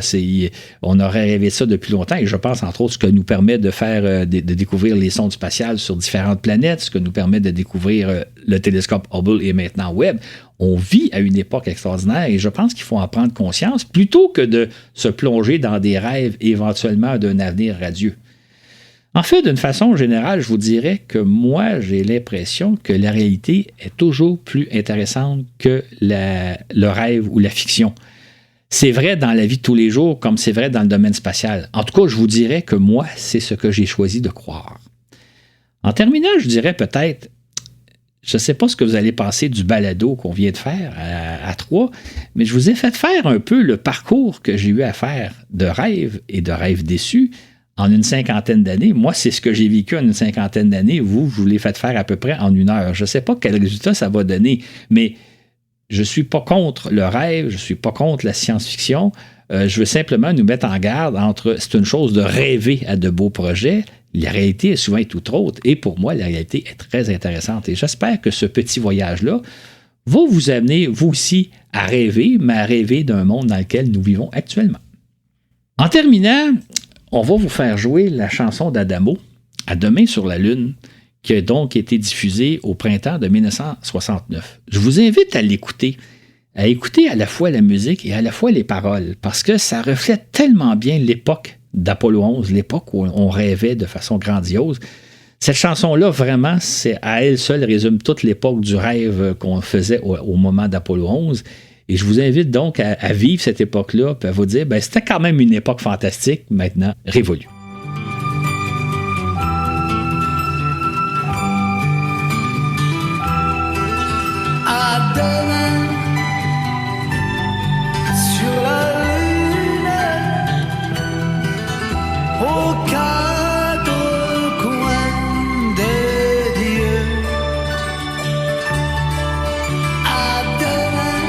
On aurait rêvé de ça depuis longtemps et je pense, entre autres, ce que nous permet de faire, de découvrir les sondes spatiales sur différentes planètes, ce que nous permet de découvrir le télescope Hubble et maintenant Webb. On vit à une époque extraordinaire et je pense qu'il faut en prendre conscience plutôt que de se plonger dans des rêves éventuellement d'un avenir radieux. En fait, d'une façon générale, je vous dirais que moi, j'ai l'impression que la réalité est toujours plus intéressante que le rêve ou la fiction. C'est vrai dans la vie de tous les jours, comme c'est vrai dans le domaine spatial. En tout cas, je vous dirais que moi, c'est ce que j'ai choisi de croire. En terminant, je dirais peut-être, je ne sais pas ce que vous allez penser du balado qu'on vient de faire à Troyes, mais je vous ai fait faire un peu le parcours que j'ai eu à faire de rêve et de rêve déçu en une 50aine d'années. Moi, c'est ce que j'ai vécu en une 50aine d'années. Vous l'avez fait faire à peu près en 1 heure. Je ne sais pas quel résultat ça va donner, mais je ne suis pas contre le rêve, je ne suis pas contre la science-fiction. Je veux simplement nous mettre en garde entre, c'est une chose de rêver à de beaux projets, la réalité est souvent tout autre, et pour moi, la réalité est très intéressante. Et j'espère que ce petit voyage-là va vous amener, vous aussi, à rêver, mais à rêver d'un monde dans lequel nous vivons actuellement. En terminant, on va vous faire jouer la chanson d'Adamo, « À demain sur la Lune », qui a donc été diffusée au printemps de 1969. Je vous invite à l'écouter, à écouter à la fois la musique et à la fois les paroles, parce que ça reflète tellement bien l'époque d'Apollo 11, l'époque où on rêvait de façon grandiose. Cette chanson-là, vraiment, c'est à elle seule résume toute l'époque du rêve qu'on faisait au moment d'Apollo 11. Et je vous invite donc à vivre cette époque-là, puis à vous dire, c'était quand même une époque fantastique, maintenant révolue. À demain sur la Lune, aux quatre coins des dieux. À demain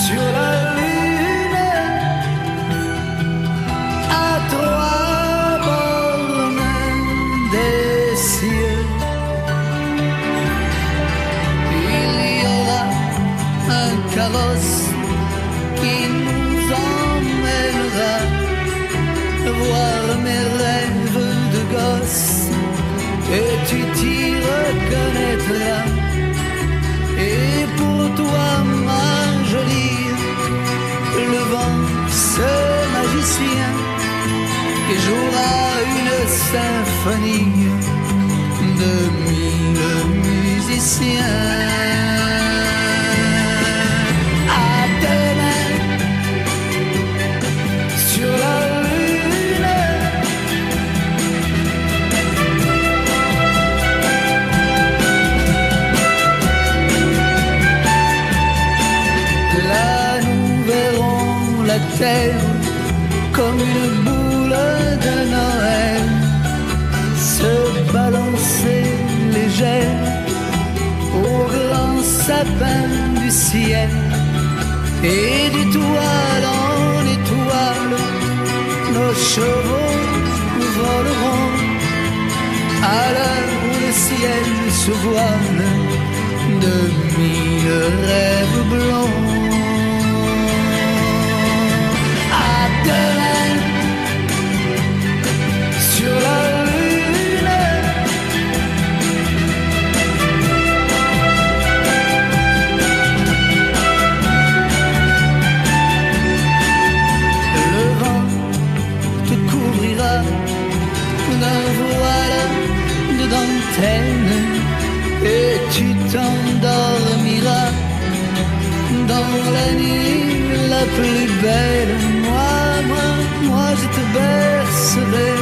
sur la Lune, à 3 bornes des cieux. Il y aura un carrosse qui nous emmènera voir mes rêves de gosse, et tu t'y reconnaîtras. Et pour toi, ma jolie, le vent, ce magicien, qui jouera une symphonie de 1000 musiciens. À demain sur la Lune, là nous verrons la terre comme une boule de Noël se balancer légère au grand sapin du ciel. Et d'étoile en étoile, nos chevaux voleront à l'heure où le ciel se voile de mille rêves blancs. À demain sur la lune, le vent te couvrira d'un voile de dentelle et tu t'endormiras dans la nuit la plus belle. Moi je te bercerai,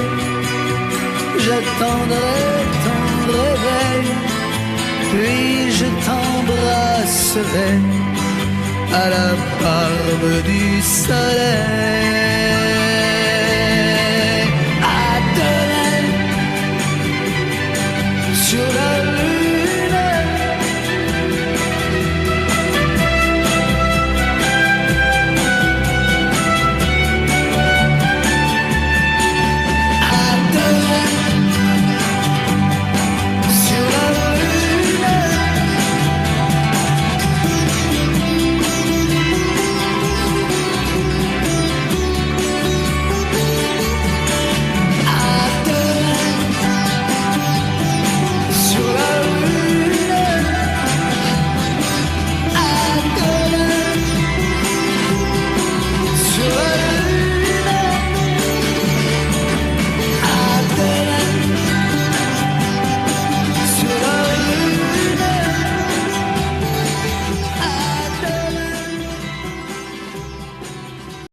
j'attendrai ton réveil, puis je t'embrasserai à la barbe du soleil.